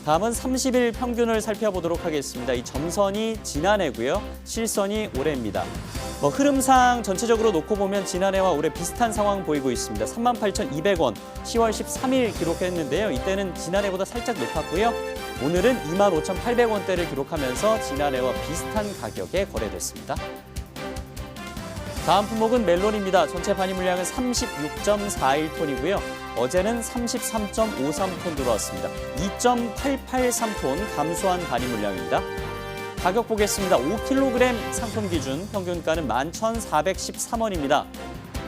다음은 30일 평균을 살펴보도록 하겠습니다. 이 점선이 지난해고요. 실선이 올해입니다. 흐름상 전체적으로 놓고 보면 지난해와 올해 비슷한 상황 보이고 있습니다. 38,200원 10월 13일 기록했는데요. 이때는 지난해보다 살짝 높았고요. 오늘은 25,800원대를 기록하면서 지난해와 비슷한 가격에 거래됐습니다. 다음 품목은 멜론입니다. 전체 반입 물량은 36.41톤이고요. 어제는 33.53톤 들어왔습니다. 2.883톤 감소한 반입 물량입니다. 가격 보겠습니다. 5kg 상품 기준 평균가는 11,413원입니다.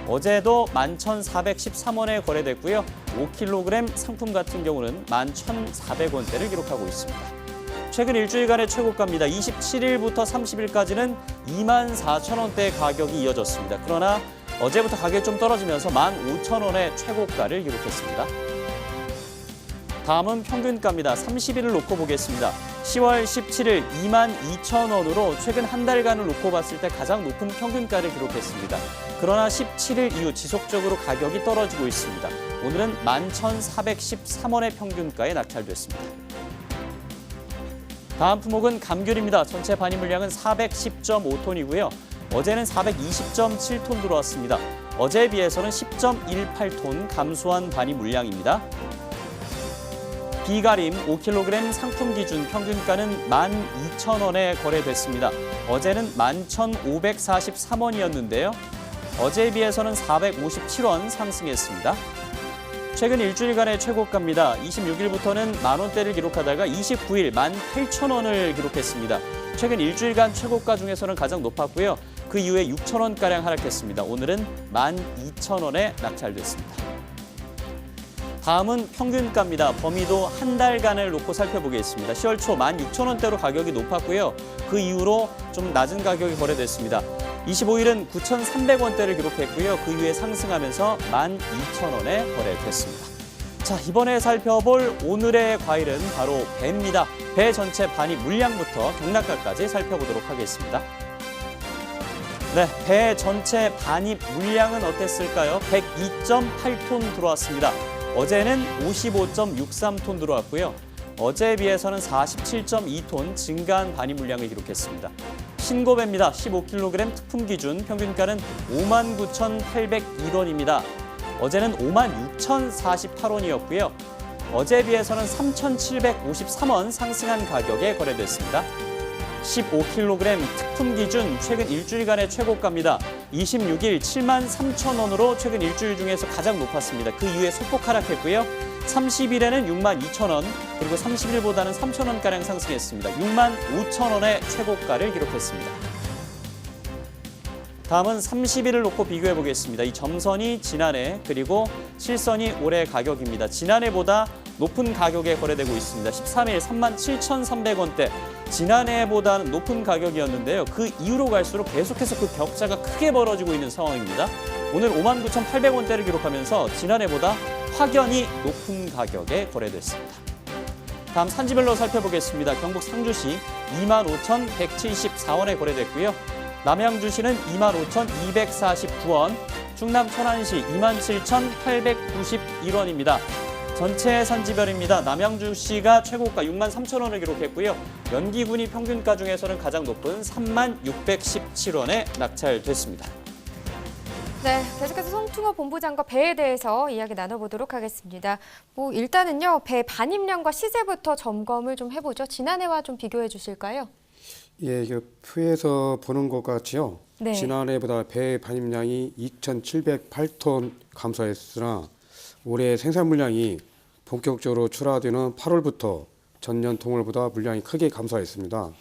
어제도 11,413원에 거래됐고요. 5kg 상품 같은 경우는 11,400원대를 기록하고 있습니다. 최근 일주일간의 최고가입니다. 27일부터 30일까지는 24,000원대 가격이 이어졌습니다. 그러나 어제부터 가격이 좀 떨어지면서 15,000원의 최고가를 기록했습니다. 다음은 평균가입니다. 30일을 놓고 보겠습니다. 10월 17일 22,000원으로 최근 한 달간을 놓고 봤을 때 가장 높은 평균가를 기록했습니다. 그러나 17일 이후 지속적으로 가격이 떨어지고 있습니다. 오늘은 11,413원의 평균가에 낙찰됐습니다. 다음 품목은 감귤입니다. 전체 반입 물량은 410.5톤이고요. 어제는 420.7톤 들어왔습니다. 어제에 비해서는 10.18톤 감소한 반입 물량입니다. 비가림 5kg 상품 기준 평균가는 12,000원에 거래됐습니다. 어제는 11,543원이었는데요. 어제에 비해서는 457원 상승했습니다. 최근 일주일간의 최고가입니다. 26일부터는 만원대를 기록하다가 29일 18,000원을 기록했습니다. 최근 일주일간 최고가 중에서는 가장 높았고요. 그 이후에 6,000원가량 하락했습니다. 오늘은 12,000원에 낙찰됐습니다. 다음은 평균가입니다. 범위도 한 달간을 놓고 살펴보겠습니다. 10월 초 16,000원대로 가격이 높았고요. 그 이후로 좀 낮은 가격이 거래됐습니다. 25일은 9,300원대를 기록했고요. 그 이후에 상승하면서 12,000원에 거래됐습니다. 자, 이번에 살펴볼 오늘의 과일은 바로 배입니다. 배 전체 반입 물량부터 경락가까지 살펴보도록 하겠습니다. 네, 배 전체 반입 물량은 어땠을까요? 102.8톤 들어왔습니다. 어제는 55.63톤 들어왔고요. 어제에 비해서는 47.2톤 증가한 반입 물량을 기록했습니다. 신고배입니다. 15kg 특품 기준 평균가는 59,801원입니다. 어제는 56,048원이었고요. 어제에 비해서는 3,753원 상승한 가격에 거래됐습니다. 15kg 특품 기준 최근 일주일간의 최고가입니다. 26일 73,000원으로 최근 일주일 중에서 가장 높았습니다. 그 이후에 소폭 하락했고요. 30일에는 62,000원, 그리고 30일보다는 3,000원가량 상승했습니다. 65,000원의 최고가를 기록했습니다. 다음은 30일을 놓고 비교해 보겠습니다. 이 점선이 지난해, 그리고 실선이 올해 가격입니다. 지난해보다 높은 가격에 거래되고 있습니다. 13일 37,300원대. 지난해보다는 높은 가격이었는데요. 그 이후로 갈수록 계속해서 그 격차가 크게 벌어지고 있는 상황입니다. 오늘 59,800원대를 기록하면서 지난해보다 확연히 높은 가격에 거래됐습니다. 다음 산지별로 살펴보겠습니다. 경북 상주시 25,174원에 거래됐고요. 남양주시는 25,249원, 충남 천안시 27,891원입니다. 전체 산지별입니다. 남양주시가 최고가 63,000원을 기록했고요. 연기군이 평균가 중에서는 가장 높은 36,617원에 낙찰됐습니다. 네, 계속해서 송충호 본부장과 배에 대해서 이야기 나눠보도록 하겠습니다. 일단은요, 배 반입량과 시세부터 점검을 좀 해보죠. 지난해와 좀 비교해 주실까요? 예, 표에서 보는 것 같이요. 네. 지난해보다 배 반입량이 2,708톤 감소했으나 올해 생산 물량이 본격적으로 출하되는 8월부터 전년 동월보다 물량이 크게 감소했습니다.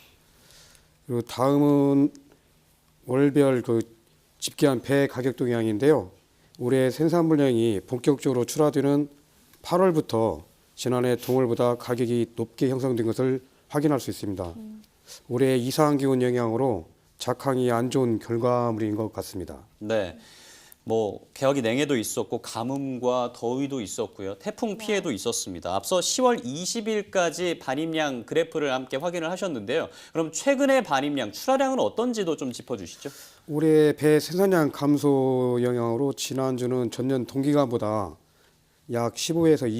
그리고 다음은 월별 집계한 배 가격 동향인데요. 올해 생산 물량이 본격적으로 출하되는 8월부터 지난해 동월보다 가격이 높게 형성된 것을 확인할 수 있습니다. 올해 이상기온 영향으로 작황이 안 좋은 결과물인 것 같습니다. 네. 개혁이 냉해도 있었고 가뭄과 더위도 있었고요. 태풍 피해도 있었습니다. 앞서 10월 20일까지 반입량 그래프를 함께 확인을 하셨는데요. 그럼 최근의 반입량, 출하량은 어떤지도 좀 짚어주시죠. 올해 배 생산량 감소 영향으로 지난주는 전년 동기간보다 약 15에서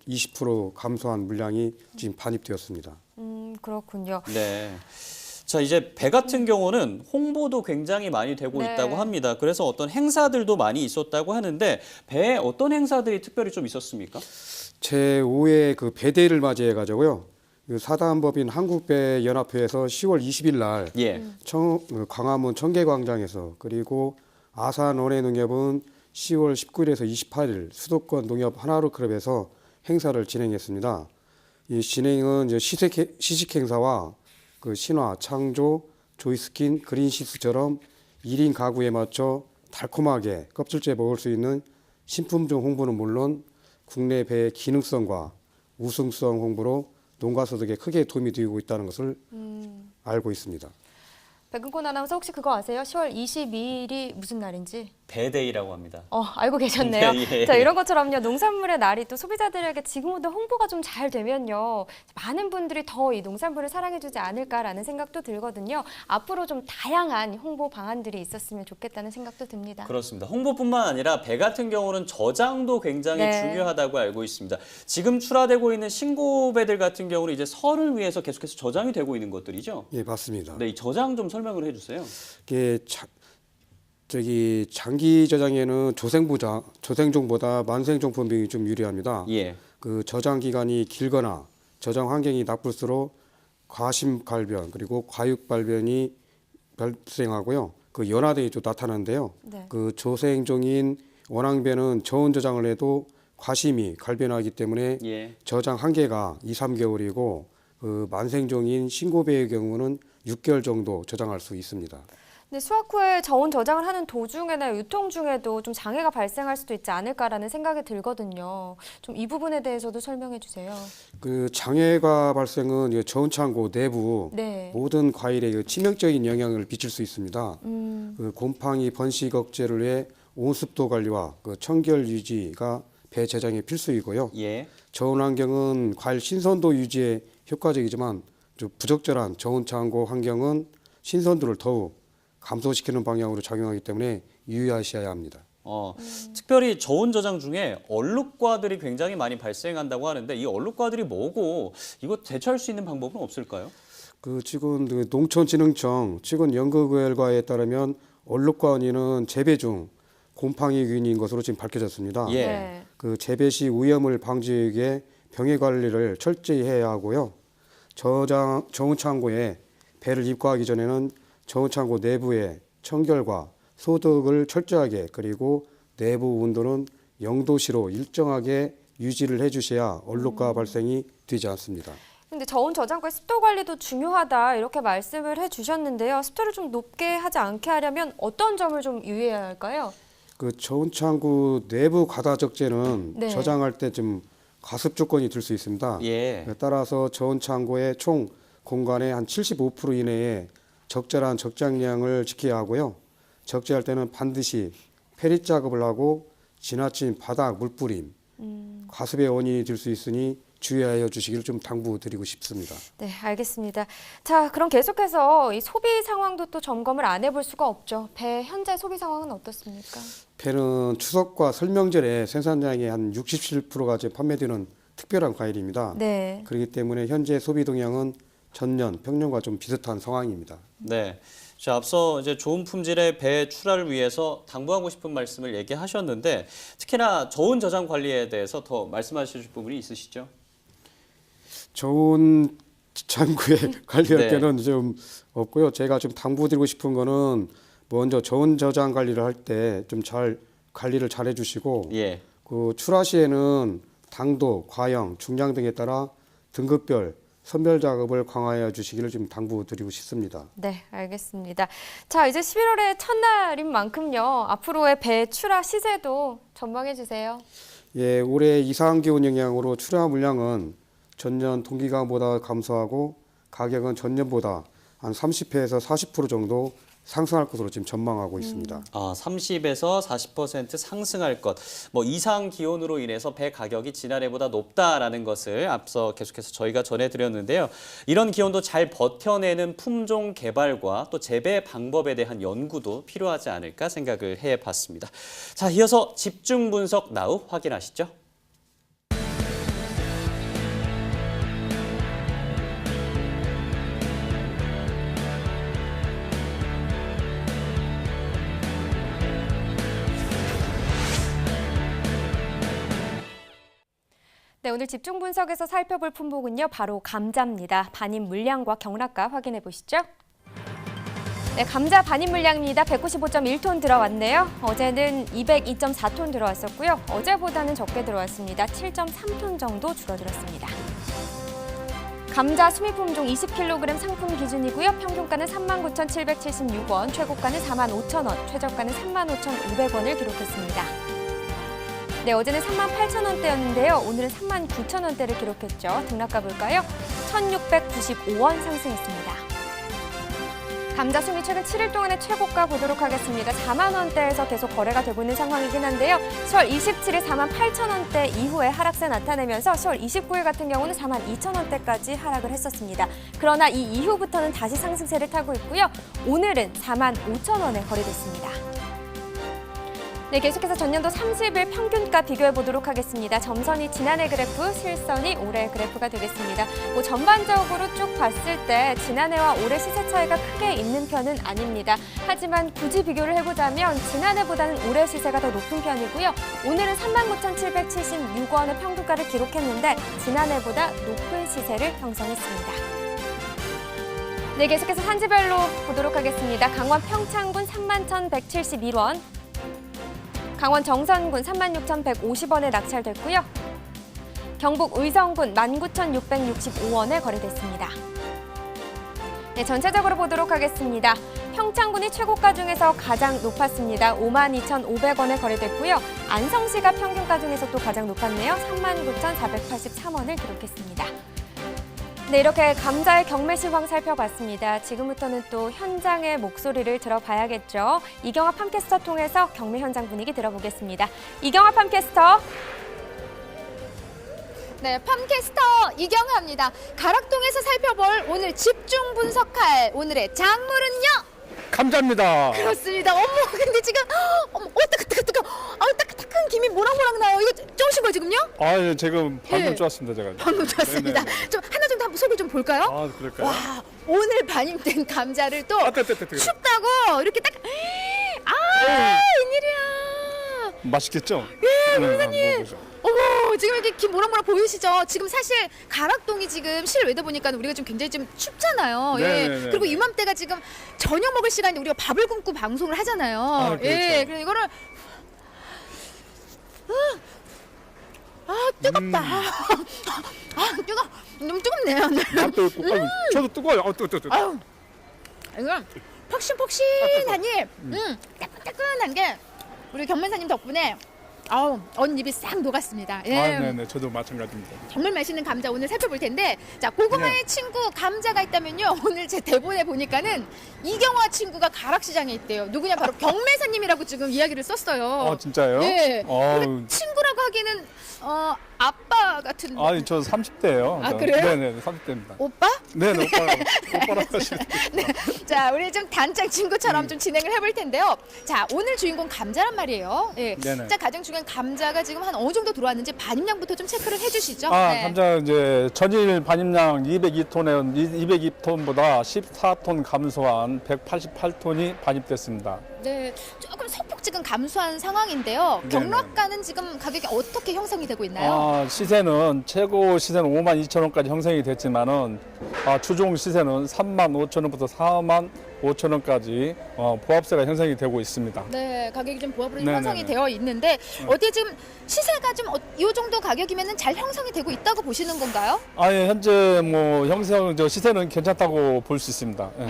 20% 감소한 물량이 지금 반입되었습니다. 그렇군요. 네. 자, 이제 배 같은 경우는 홍보도 굉장히 많이 되고 네. 있다고 합니다. 그래서 어떤 행사들도 많이 있었다고 하는데 배에 어떤 행사들이 특별히 좀 있었습니까? 제5회 배데이를 맞이해 가지고요. 그 사단법인 한국배연합회에서 10월 20일 날 예. 광화문 청계광장에서 그리고 아산원해농협은 10월 19일에서 28일 수도권 농협 하나로 클럽에서 행사를 진행했습니다. 이 진행은 이제 시식 행사와 그 신화, 창조, 조이스킨, 그린시스처럼 1인 가구에 맞춰 달콤하게 껍질째 먹을 수 있는 신품종 홍보는 물론 국내 배의 기능성과 우승성 홍보로 농가 소득에 크게 도움이 되고 있다는 것을 알고 있습니다. 백은권 아나운서 혹시 그거 아세요? 10월 22일이 무슨 날인지? 배데이라고 합니다. 알고 계셨네요. 네, 예. 자, 이런 것처럼요. 농산물의 날이 또 소비자들에게 지금보다 홍보가 좀 잘 되면요. 많은 분들이 더 이 농산물을 사랑해주지 않을까라는 생각도 들거든요. 앞으로 좀 다양한 홍보 방안들이 있었으면 좋겠다는 생각도 듭니다. 그렇습니다. 홍보뿐만 아니라 배 같은 경우는 저장도 굉장히 네. 중요하다고 알고 있습니다. 지금 출하되고 있는 신고배들 같은 경우는 이제 설을 위해서 계속해서 저장이 되고 있는 것들이죠? 예, 맞습니다. 네, 이 저장 좀 설명을 해주세요. 이게 장기 저장에는 조생종보다 만생종 품종이 좀 유리합니다. 예. 그 저장 기간이 길거나 저장 환경이 나쁠수록 과심 갈변 그리고 과육 발변이 발생하고요. 그 연화등이 좀 나타나는데요. 네. 그 조생종인 원앙배는 저온 저장을 해도 과심이 갈변하기 때문에 예. 저장 한계가 2, 3개월이고 그 만생종인 신고배의 경우는 6개월 정도 저장할 수 있습니다. 근데 수확 후에 저온 저장을 하는 도중에나 유통 중에도 좀 장애가 발생할 수도 있지 않을까라는 생각이 들거든요. 좀 이 부분에 대해서도 설명해 주세요. 그 장애가 발생은 저온 창고 내부 네. 모든 과일에 그 치명적인 영향을 미칠 수 있습니다. 그 곰팡이 번식 억제를 위해 온습도 관리와 그 청결 유지가 배 저장의 필수이고요. 예. 저온 환경은 과일 신선도 유지에 효과적이지만 좀 부적절한 저온 창고 환경은 신선도를 더욱 감소시키는 방향으로 작용하기 때문에 유의하셔야 합니다. 특별히 저온 저장 중에 얼룩과들이 굉장히 많이 발생한다고 하는데 이 얼룩과들이 뭐고 이거 대처할 수 있는 방법은 없을까요? 그 지금 그 농촌진흥청 최근 연구 결과에 따르면 얼룩과 원인은 재배 중 곰팡이균인 것으로 지금 밝혀졌습니다. 예. 네. 그 재배 시 오염을 방지하기 위해 병해 관리를 철저히 해야 하고요. 저온 창고에 배를 입고하기 전에는 저온 창고 내부의 청결과 소독을 철저하게 그리고 내부 온도는 0도씨로 일정하게 유지를 해주셔야 얼룩과 발생이 되지 않습니다. 근데 저온 저장과 습도 관리도 중요하다 이렇게 말씀을 해주셨는데요. 습도를 좀 높게 하지 않게 하려면 어떤 점을 좀 유의해야 할까요? 그 저온 창고 내부 과다 적재는 네. 저장할 때 좀 가습 조건이 들 수 있습니다. 예. 따라서 저온 창고의 총 공간의 한 75% 이내에 적절한 적장량을 지켜야 하고요. 적재할 때는 반드시 패릿 작업을 하고 지나친 바닥 물뿌림, 가습의 원인이 될 수 있으니 주의하여 주시기를 좀 당부드리고 싶습니다. 네, 알겠습니다. 자, 그럼 계속해서 이 소비 상황도 또 점검을 안 해볼 수가 없죠. 배 현재 소비 상황은 어떻습니까? 배는 추석과 설명절에 생산량의 한 67%가 판매되는 특별한 과일입니다. 네. 그렇기 때문에 현재 소비 동향은 전년 평년과 좀 비슷한 상황입니다. 네. 자, 앞서 이제 좋은 품질의 배 출하를 위해서 당부하고 싶은 말씀을 얘기하셨는데 특히나 저온 저장 관리에 대해서 더 말씀하실 부분이 있으시죠? 저온 창고에 관리할 네. 때는 좀 없고요. 제가 좀 당부드리고 싶은 거는 먼저 저온 저장 관리를 할 때 좀 잘 관리를 잘 해주시고 예. 그 출하 시에는 당도, 과형, 중량 등에 따라 등급별 선별 작업을 강화해 주시기를 좀 당부드리고 싶습니다. 네, 알겠습니다. 자, 이제 11월의 첫날인 만큼요. 앞으로의 배 출하 시세도 전망해 주세요. 예, 올해 이상 기온 영향으로 출하 물량은 전년 동기간보다 감소하고 가격은 전년보다 한 30%에서 40% 정도 상승할 것으로 지금 전망하고 있습니다. 30에서 40% 상승할 것. 뭐 이상 기온으로 인해서 배 가격이 지난해보다 높다라는 것을 앞서 계속해서 저희가 전해드렸는데요. 이런 기온도 잘 버텨내는 품종 개발과 또 재배 방법에 대한 연구도 필요하지 않을까 생각을 해봤습니다. 자, 이어서 집중 분석 나우 확인하시죠. 네, 오늘 집중 분석에서 살펴볼 품목은요, 바로 감자입니다. 반입 물량과 경락가 확인해 보시죠. 네, 감자 반입 물량입니다. 195.1톤 들어왔네요. 어제는 202.4톤 들어왔었고요. 어제보다는 적게 들어왔습니다. 7.3톤 정도 줄어들었습니다. 감자 수미품종 20kg 상품 기준이고요. 평균가는 39,776원, 최고가는 45,000원, 최저가는 35,500원을 기록했습니다. 네, 어제는 38,000원대였는데요. 오늘은 39,000원대를 기록했죠. 등락가 볼까요? 1,695원 상승했습니다. 감자 수미 최근 7일 동안의 최고가 보도록 하겠습니다. 4만 원대에서 계속 거래가 되고 있는 상황이긴 한데요. 10월 27일 4만 8천 원대 이후에 하락세 나타내면서 10월 29일 같은 경우는 4만 2천 원대까지 하락을 했었습니다. 그러나 이 이후부터는 다시 상승세를 타고 있고요. 오늘은 4만 5천 원에 거래됐습니다. 네, 계속해서 전년도 30일 평균가 비교해 보도록 하겠습니다. 점선이 지난해 그래프, 실선이 올해 그래프가 되겠습니다. 뭐 전반적으로 쭉 봤을 때 지난해와 올해 시세 차이가 크게 있는 편은 아닙니다. 하지만 굳이 비교를 해보자면 지난해보다는 올해 시세가 더 높은 편이고요. 오늘은 39,776원의 평균가를 기록했는데 지난해보다 높은 시세를 형성했습니다. 네, 계속해서 산지별로 보도록 하겠습니다. 강원 평창군 31,171원, 강원 정선군 36,150원에 낙찰됐고요. 경북 의성군 19,665원에 거래됐습니다. 네, 전체적으로 보도록 하겠습니다. 평창군이 최고가 중에서 가장 높았습니다. 52,500원에 거래됐고요. 안성시가 평균가 중에서 또 가장 높았네요. 39,483원을 기록했습니다. 네, 이렇게 감자의 경매 실황 살펴봤습니다. 지금부터는 또 현장의 목소리를 들어봐야겠죠. 이경아 팜캐스터 통해서 경매 현장 분위기 들어보겠습니다. 이경아 팜캐스터. 네, 팜캐스터 이경아입니다. 가락동에서 살펴볼 오늘 집중 분석할 오늘의 작물은요? 감자입니다. 그렇습니다. 어머, 근데 지금 뜨거. 따끈따끈 김이 모락모락 나요. 이거 좋으신 거예요, 지금요? 아, 예, 지금 방금 예. 좋았습니다, 제가. 방금 좋았습니다. 좀 하나 정도 한번 소개 좀 볼까요? 아, 그럴까요? 와, 오늘 반입된 감자를 또 뜨거. 춥다고 이렇게 딱 웬일이야. 맛있겠죠? 예, 변호사님. 어머, 지금 이렇게 김 모락모락 보이시죠? 지금 사실 가락동이 지금 실외다 보니까 우리가 좀 굉장히 좀 춥잖아요. 예. 네네네. 그리고 이맘때가 지금 저녁 먹을 시간인데 우리가 밥을 굶고 방송을 하잖아요. 아, 그렇죠. 예, 그래서 이거를 뜨겁다. 너무 뜨겁네요. 맛도 있고, 저도 뜨거워요. 뜨거. 아유, 이건 폭신폭신하니 따끈따끈한 게 우리 경매사님 덕분에 언입이 싹 녹았습니다. 예. 아, 네네, 저도 마찬가지입니다. 정말 맛있는 감자 오늘 살펴볼 텐데, 자, 고구마의 친구 감자가 있다면요, 오늘 제 대본에 보니까는 이경화 친구가 가락시장에 있대요. 누구냐, 바로 경매사님이라고 지금 이야기를 썼어요. 아, 진짜요? 예. 아유. 친구라고 하기는 아빠 같은. 아니, 저 30대예요. 아, 그래요? 네네, 30대입니다. 오빠? 네네, 오빠라고 하시면 네. 자, 우리 좀 단짝 친구처럼 좀 진행을 해볼 텐데요. 자, 오늘 주인공 감자란 말이에요. 예. 네네. 자, 가장 중요한 감자가 지금 한 어느 정도 들어왔는지 반입량부터 좀 체크를 해주시죠. 아, 네. 감자 이제 전일 반입량 202톤에 202톤보다 14톤 감소한 188톤이 반입됐습니다. 네, 조금 소폭 지금 감소한 상황인데요. 네네. 경락가는 지금 가격이 어떻게 형성이 되고 있나요? 아, 시세는 최고 시세는 52,000원까지 형성이 됐지만은 주종 시세는 35,000원부터 45,000원까지 보합세가 형성이 되고 있습니다. 네, 가격이 좀 보합으로 네네네. 형성이 되어 있는데 어디 지금 시세가 좀 이 정도 가격이면은 잘 형성이 되고 있다고 보시는 건가요? 예, 현재 뭐 시세는 괜찮다고 볼 수 있습니다. 예.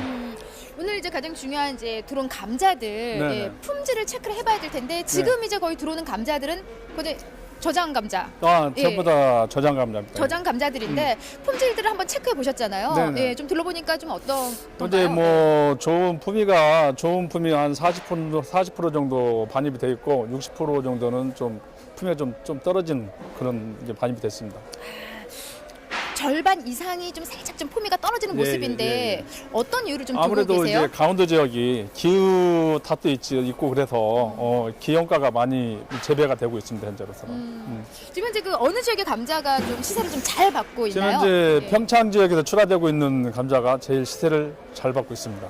오늘 이제 가장 중요한 이제 들어온 감자들 예, 품질을 체크를 해봐야 될 텐데 지금 이제 거의 들어오는 감자들은 거의 저장 감자. 전부 다 저장 감자입니다. 저장 감자들인데 품질들을 한번 체크해 보셨잖아요. 네네. 예, 좀 둘러보니까 좀 어떤 현재 뭐 좋은 품이 한 40% 정도 반입이 돼 있고 60% 정도는 좀 품이 좀 떨어진 그런 이제 반입이 됐습니다. 절반 이상이 좀 살짝 좀 품위가 떨어지는 모습인데 어떤 이유를 좀 두고 아무래도 계세요? 이제 강원도 지역이 기후 탓도 있고 그래서 기형가가 많이 재배가 되고 있습니다 현재로서는. 지금 현재 그 어느 지역의 감자가 좀 시세를 좀 잘 받고 지금 있나요? 현재 예. 평창 지역에서 출하되고 있는 감자가 제일 시세를 잘 받고 있습니다.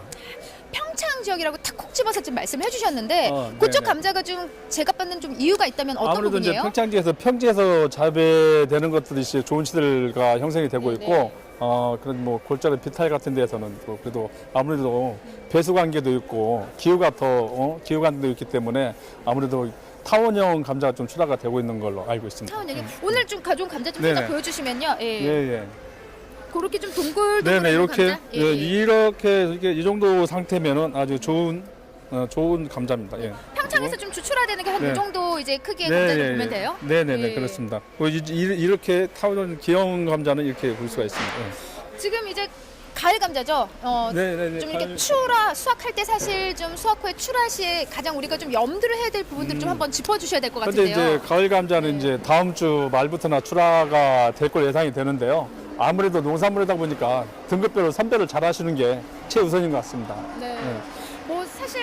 평창 지역이라고 탁 콕 집어서 지금 말씀을 해주셨는데 그쪽 네네. 감자가 좀 제값받는 좀 이유가 있다면 어떤 아무래도 이제 부분이에요? 평지에서 재배되는 것들이 이제 좋은 시들가 형성이 되고 네네. 있고 그런 뭐 골짜기 비탈 같은 데서는 또 그래도 아무래도 배수 관계도 있고 기후가 더 기후관도 있기 때문에 아무래도 타원형 감자가 좀 출하가 되고 있는 걸로 알고 있습니다. 타원형이 오늘 좀 가져온 감자 좀 살짝 네네. 보여주시면요. 예. 예. 그렇게 좀 동글동글 네네 이렇게 감자? 예. 이렇게 이 정도 상태면은 아주 좋은 감자입니다. 예. 평창에서 좀 추출화되는 게 한 이 네. 정도 이제 크기의 감자를 보면 돼요. 네네네 예. 그렇습니다. 이렇게 타원 기형 감자는 이렇게 볼 수가 있습니다. 예. 지금 이제 가을 감자죠. 네네네. 좀 이렇게 가을- 수확할 때 사실 좀 수확 후에 출하 시에 가장 우리가 좀 염두를 해야 될 부분들을 좀 한번 짚어주셔야 될 것 근데 같은데요. 이제 가을 감자는 이제 다음 주 말부터나 출하가 될 걸 예상이 되는데요. 아무래도 농산물이다 보니까 등급별로 선별을 잘 하시는 게 최우선인 것 같습니다. 네. 네. 뭐 사실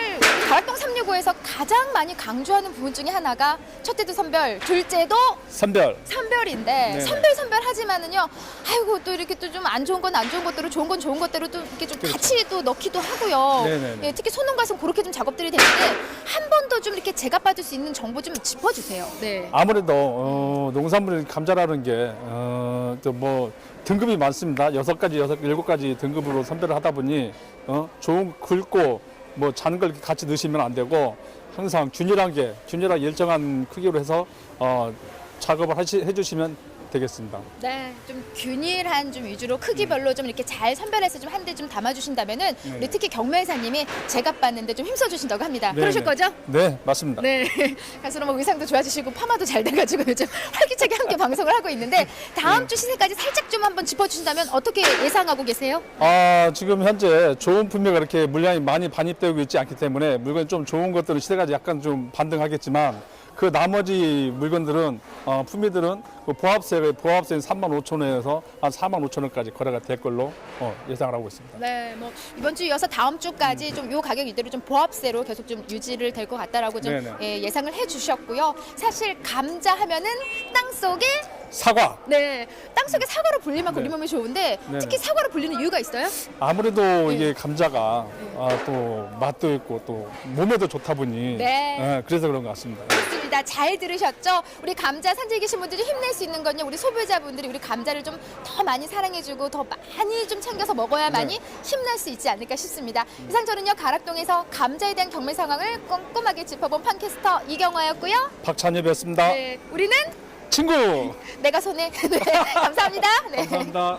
가락동 365에서 가장 많이 강조하는 부분 중에 하나가 첫째도 선별, 둘째도 선별. 선별인데 네네. 선별하지만은요. 아이고 또 이렇게 또 좀 안 좋은 건 안 좋은 것대로 좋은 건 좋은 것대로 또 이렇게 좀 같이 또 넣기도 하고요. 네네네. 예, 특히 소농가에서는 그렇게 좀 작업들이 되는데 한 번 더 좀 이렇게 제값받을 수 있는 정보 좀 짚어주세요. 네. 아무래도 농산물 감자라는 게 또 뭐 등급이 많습니다. 6가지, 7가지 등급으로 선별을 하다 보니 좋은 굵고 뭐 작은 걸 같이 넣으시면 안 되고 항상 균일하게 일정한 크기로 해서 작업을 해주시면 되겠습니다. 네, 좀 균일한 좀 위주로 크기별로 좀 이렇게 잘 선별해서 좀 한 대 좀 담아주신다면은 우리 특히 경매사님이 제값 받는데 좀 힘써주신다고 합니다. 네네. 그러실 거죠? 네, 맞습니다. 네, 가수로 뭐 의상도 좋아지시고 파마도 잘 돼가지고 요즘 활기차게 함께 방송을 하고 있는데 다음 주 시세까지 살짝 좀 한번 짚어주신다면 어떻게 예상하고 계세요? 지금 현재 좋은 품목이 이렇게 물량이 많이 반입되고 있지 않기 때문에 물건이 좀 좋은 것들은 시세가 약간 좀 반등하겠지만 그 나머지 물건들은 품위들은 그 보합세는 35,000원에서 한 45,000원까지 거래가 될 걸로 예상을 하고 있습니다. 네, 뭐 이번 주 이어서 다음 주까지 좀 요 가격 이대로 좀 보합세로 계속 좀 유지를 될 것 같다라고 좀 예상을 해주셨고요. 사실 감자 하면은 땅 속에 사과. 네, 땅 속에 사과로 불릴 만큼 우리 네. 몸에 좋은데 네네. 특히 사과로 불리는 이유가 있어요? 아무래도 이게 감자가 또 맛도 있고 또 몸에도 좋다 보니 네. 그래서 그런 것 같습니다. 맞습니다. 잘 들으셨죠? 우리 감자 산지에 계신 분들이 힘낼 수 있는 건요. 우리 소비자분들이 우리 감자를 좀 더 많이 사랑해주고 더 많이 좀 챙겨서 먹어야만이 힘낼 수 있지 않을까 싶습니다. 이상 저는요 가락동에서 감자에 대한 경매 상황을 꼼꼼하게 짚어본 판캐스터 이경화였고요. 박찬엽이었습니다. 네, 우리는 친구. 내가 손에. 네, 감사합니다. 네. 감사합니다.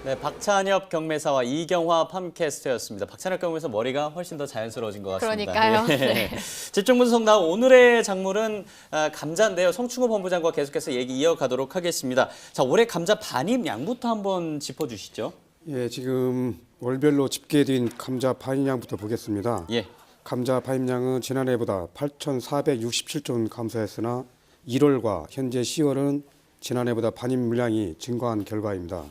네, 박찬엽 경매사와 이경화 팜캐스터였습니다. 박찬엽 경매사 머리가 훨씬 더 자연스러워진 것 같습니다. 그러니까요. 예. 네. 집중 분석 나온 오늘의 작물은 감자인데요. 송충호 본부장과 계속해서 얘기 이어가도록 하겠습니다. 자, 올해 감자 반입 양부터 한번 짚어주시죠. 예, 지금 월별로 집계된 감자 반입량부터 보겠습니다. 예. 감자 반입량은 지난해보다 8,467톤 감소했으나 1월과 현재 10월은 지난해보다 반입 물량이 증가한 결과입니다.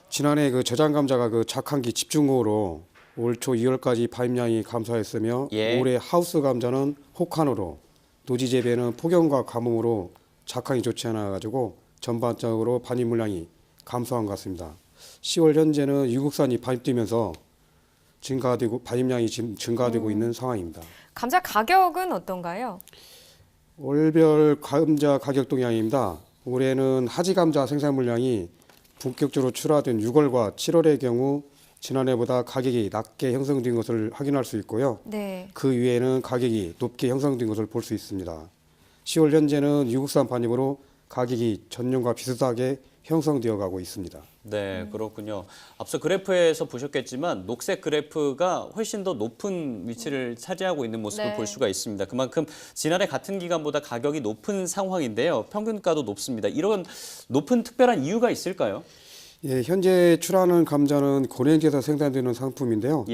지난해 그 저장 감자가 그 작황기 집중호우로 올 초 2월까지 반입량이 감소했으며 올해 하우스 감자는 혹한으로 노지 재배는 폭염과 가뭄으로 작황이 좋지 않아 가지고 전반적으로 반입 물량이 감소한 것 같습니다. 10월 현재는 유국산이 반입되면서 반입량이 지금 증가되고 있는 상황입니다. 감자 가격은 어떤가요? 월별 감자 가격 동향입니다. 올해는 하지 감자 생산 물량이 본격적으로 출하된 6월과 7월의 경우 지난해보다 가격이 낮게 형성된 것을 확인할 수 있고요. 네. 그 위에는 가격이 높게 형성된 것을 볼 수 있습니다. 10월 현재는 유국산 반입으로 가격이 전년과 비슷하게 형성되어 가고 있습니다. 네, 그렇군요. 앞서 그래프에서 보셨겠지만 녹색 그래프가 훨씬 더 높은 위치를 차지하고 있는 모습을 네. 볼 수가 있습니다. 그만큼 지난해 같은 기간보다 가격이 높은 상황인데요. 평균가도 높습니다. 이런 높은 특별한 이유가 있을까요? 예, 현재 출하하는 감자는 고랭지에서 생산되는 상품인데요.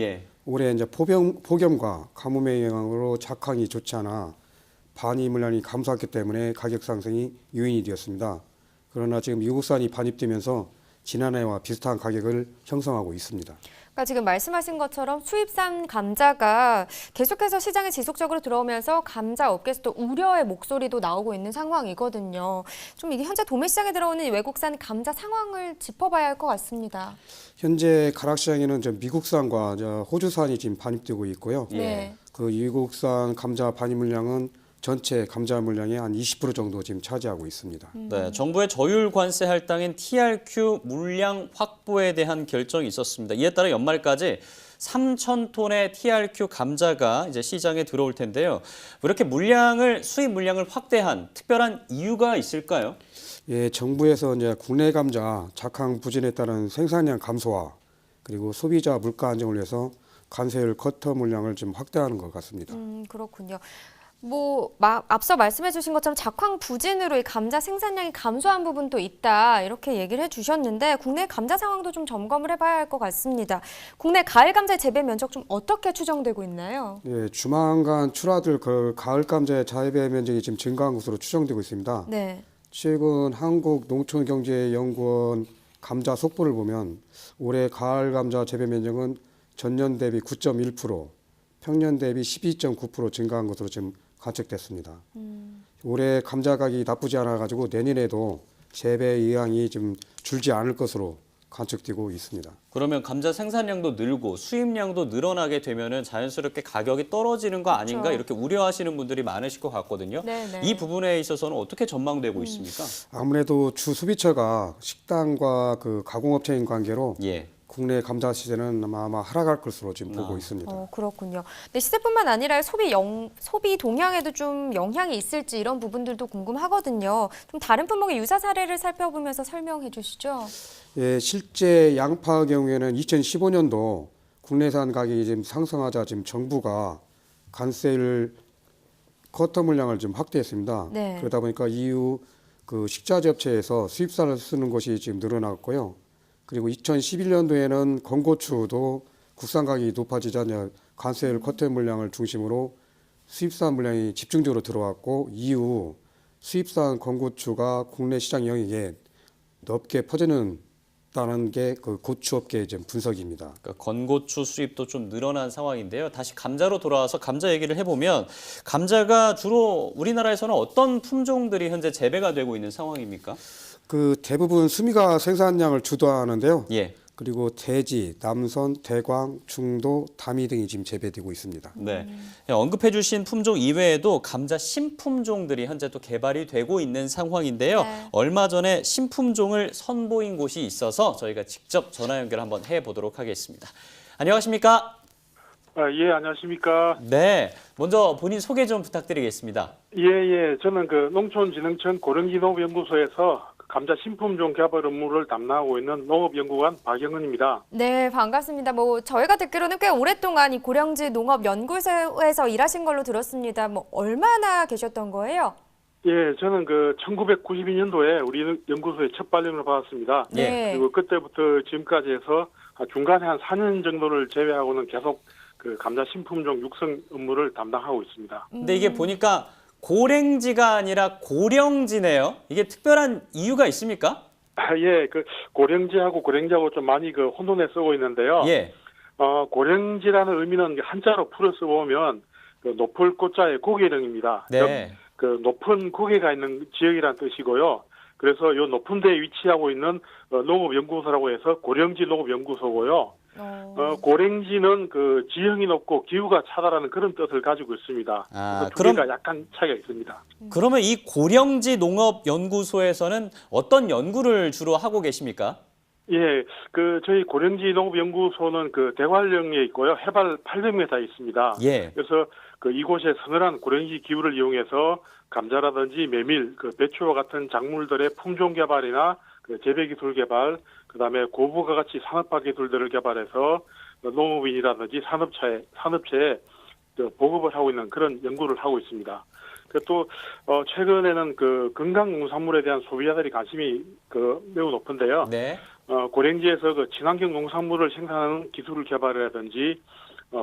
올해 이제 폭염과 가뭄의 영향으로 작황이 좋지 않아 반입 물량이 감소했기 때문에 가격 상승이 요인이 되었습니다. 그러나 지금 유국산이 반입되면서 지난해와 비슷한 가격을 형성하고 있습니다. 그러니까 지금 말씀하신 것처럼 수입산 감자가 계속해서 시장에 지속적으로 들어오면서 감자 업계에서도 우려의 목소리도 나오고 있는 상황이거든요. 좀 이게 현재 도매 시장에 들어오는 외국산 감자 상황을 짚어봐야 할 것 같습니다. 현재 가락시장에는 미국산과 호주산이 지금 반입되고 있고요. 네. 그 미국산 감자 반입 물량은 전체 감자 물량의 한 20% 정도 지금 차지하고 있습니다. 네, 정부의 저율 관세 할당인 TRQ 물량 확보에 대한 결정이 있었습니다. 이에 따라 연말까지 3,000톤의 TRQ 감자가 이제 시장에 들어올 텐데요. 왜 이렇게 수입 물량을 확대한 특별한 이유가 있을까요? 예, 정부에서 이제 국내 감자 작황 부진에 따른 생산량 감소와 그리고 소비자 물가 안정을 위해서 관세율 커터 물량을 좀 확대하는 것 같습니다. 그렇군요. 앞서 말씀해 주신 것처럼 작황 부진으로 이 감자 생산량이 감소한 부분도 있다 이렇게 얘기를 해주셨는데 국내 감자 상황도 좀 점검을 해봐야 할 것 같습니다. 국내 가을 감자 재배 면적 좀 어떻게 추정되고 있나요? 예, 조만간 출하될 가을 감자의 재배 면적이 지금 증가한 것으로 추정되고 있습니다. 네. 최근 한국농촌경제연구원 감자 속보를 보면 올해 가을 감자 재배 면적은 전년 대비 9.1%, 평년 대비 12.9% 증가한 것으로 지금 관측됐습니다. 올해 감자 가격이 나쁘지 않아 가지고 내년에도 재배 의향이 좀 줄지 않을 것으로 관측되고 있습니다. 그러면 감자 생산량도 늘고 수입량도 늘어나게 되면은 자연스럽게 가격이 떨어지는 거 아닌가 그렇죠. 이렇게 우려하시는 분들이 많으실 것 같거든요. 네네. 이 부분에 있어서는 어떻게 전망되고 있습니까? 아무래도 주 소비처가 식당과 그 가공업체인 관계로 예. 국내 감자 시세는 아마 하락할 것으로 지금 보고 있습니다. 그렇군요. 근데 시세뿐만 아니라 소비 동향에도 좀 영향이 있을지 이런 부분들도 궁금하거든요. 좀 다른 품목의 유사 사례를 살펴보면서 설명해 주시죠. 예, 실제 양파 경우에는 2015년도 국내산 가격이 지금 상승하자 지금 정부가 관세율 쿼터 물량을 좀 확대했습니다. 네. 그러다 보니까 이후 그 식자재 업체에서 수입산을 쓰는 것이 지금 늘어났고요. 그리고 2011년도에는 건고추도 국산 가격이 높아지자 관세율 쿼터 물량을 중심으로 수입산 물량이 집중적으로 들어왔고 이후 수입산 건고추가 국내 시장 영역에 넓게 퍼지는 다는 게 그 고추업계의 분석입니다. 그러니까 건고추 수입도 좀 늘어난 상황인데요. 다시 감자로 돌아와서 감자 얘기를 해보면 감자가 주로 우리나라에서는 어떤 품종들이 현재 재배가 되고 있는 상황입니까? 그 대부분 수미가 생산량을 주도하는데요. 예. 그리고 대지, 남선, 대광, 중도, 다미 등이 지금 재배되고 있습니다. 네. 언급해 주신 품종 이외에도 감자 신품종들이 현재 또 개발이 되고 있는 상황인데요. 네. 얼마 전에 신품종을 선보인 곳이 있어서 저희가 직접 전화 연결 한번 해보도록 하겠습니다. 안녕하십니까? 예, 안녕하십니까? 네. 먼저 본인 소개 좀 부탁드리겠습니다. 예. 저는 그 농촌진흥청 고령지 농업연구소에서 감자 신품종 개발 업무를 담당하고 있는 농업연구관 박영은입니다. 네, 반갑습니다. 저희가 듣기로는 꽤 오랫동안 이 고령지 농업연구소에서 일하신 걸로 들었습니다. 얼마나 계셨던 거예요? 예, 저는 그 1992년도에 우리 연구소에 첫 발령을 받았습니다. 네. 그리고 그때부터 지금까지 해서 중간에 한 4년 정도를 제외하고는 계속 그 감자 신품종 육성 업무를 담당하고 있습니다. 근데 이게 보니까 고랭지가 아니라 고령지네요. 이게 특별한 이유가 있습니까? 예, 그 고령지하고 고랭지하고 좀 많이 그 혼돈해 쓰고 있는데요. 예. 고령지라는 의미는 한자로 풀어 써보면 그 높을 꽃자의 고계령입니다. 네. 그 높은 고개가 있는 지역이라는 뜻이고요. 그래서 요 높은 데에 위치하고 있는 농업연구소라고 해서 고령지 농업연구소고요. 고랭지는 그 지형이 높고 기후가 차다라는 그런 뜻을 가지고 있습니다. 두 개가 약간 차이가 있습니다. 그러면 이 고령지 농업연구소에서는 어떤 연구를 주로 하고 계십니까? 예, 그 저희 고령지 농업연구소는 그 대관령에 있고요. 해발 800m 있습니다. 예. 그래서 그 이곳에 서늘한 고령지 기후를 이용해서 감자라든지 메밀, 그 배추와 같은 작물들의 품종 개발이나 그 재배 기술 개발, 그다음에 고부가 가치 산업화 기술들을 개발해서 농업인이라든지 산업체에 보급을 하고 있는 그런 연구를 하고 있습니다. 또 최근에는 그 건강 농산물에 대한 소비자들이 관심이 매우 높은데요. 네. 고랭지에서 그 친환경 농산물을 생산하는 기술을 개발이라든지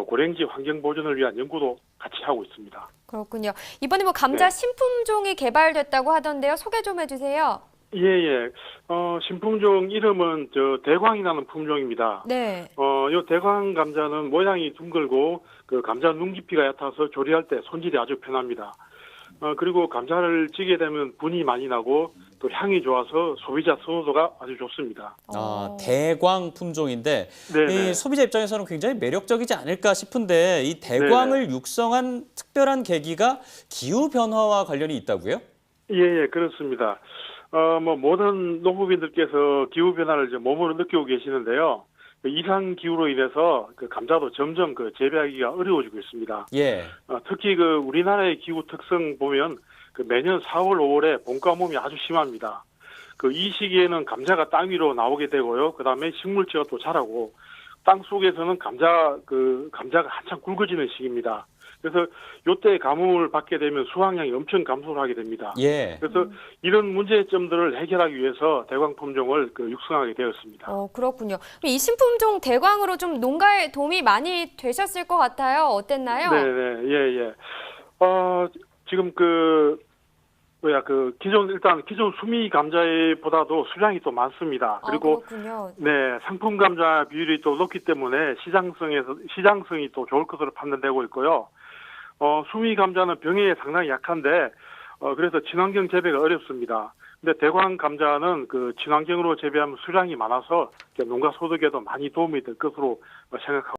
고랭지 환경 보존을 위한 연구도 같이 하고 있습니다. 그렇군요. 이번에 감자 신품종이 개발됐다고 하던데요. 소개 좀 해주세요. 예. 신품종 이름은 대광이라는 품종입니다. 네. 요 대광 감자는 모양이 둥글고 그 감자 눈깊이가 얕아서 조리할 때 손질이 아주 편합니다. 그리고 감자를 찌게 되면 분이 많이 나고 또 향이 좋아서 소비자 선호도가 아주 좋습니다. 대광 품종인데 네네. 이 소비자 입장에서는 굉장히 매력적이지 않을까 싶은데 이 대광을 육성한 특별한 계기가 기후 변화와 관련이 있다고요? 예, 그렇습니다. 모든 농부민들께서 기후 변화를 이제 몸으로 느끼고 계시는데요. 그 이상 기후로 인해서 그 감자도 점점 재배하기가 어려워지고 있습니다. 예. 특히 우리나라의 기후 특성 보면 매년 4월, 5월에 봄 가뭄이 아주 심합니다. 이 시기에는 감자가 땅 위로 나오게 되고요. 그다음에 식물지가 또 자라고 땅 속에서는 감자가 한참 굵어지는 시기입니다. 그래서 요때 가뭄을 받게 되면 수확량이 엄청 감소를 하게 됩니다. 예. 그래서 이런 문제점들을 해결하기 위해서 대광 품종을 육성하게 되었습니다. 그렇군요. 이 신품종 대광으로 좀 농가에 도움이 많이 되셨을 것 같아요. 어땠나요? 네, 예. 지금 기존 수미 감자보다도 수량이 또 많습니다. 그리고 그렇군요. 네, 상품 감자 비율이 또 높기 때문에 시장성이 또 좋을 것으로 판단되고 있고요. 수미 감자는 병해에 상당히 약한데 그래서 친환경 재배가 어렵습니다. 근데 대광 감자는 친환경으로 재배하면 수량이 많아서 농가 소득에도 많이 도움이 될 것으로 생각하고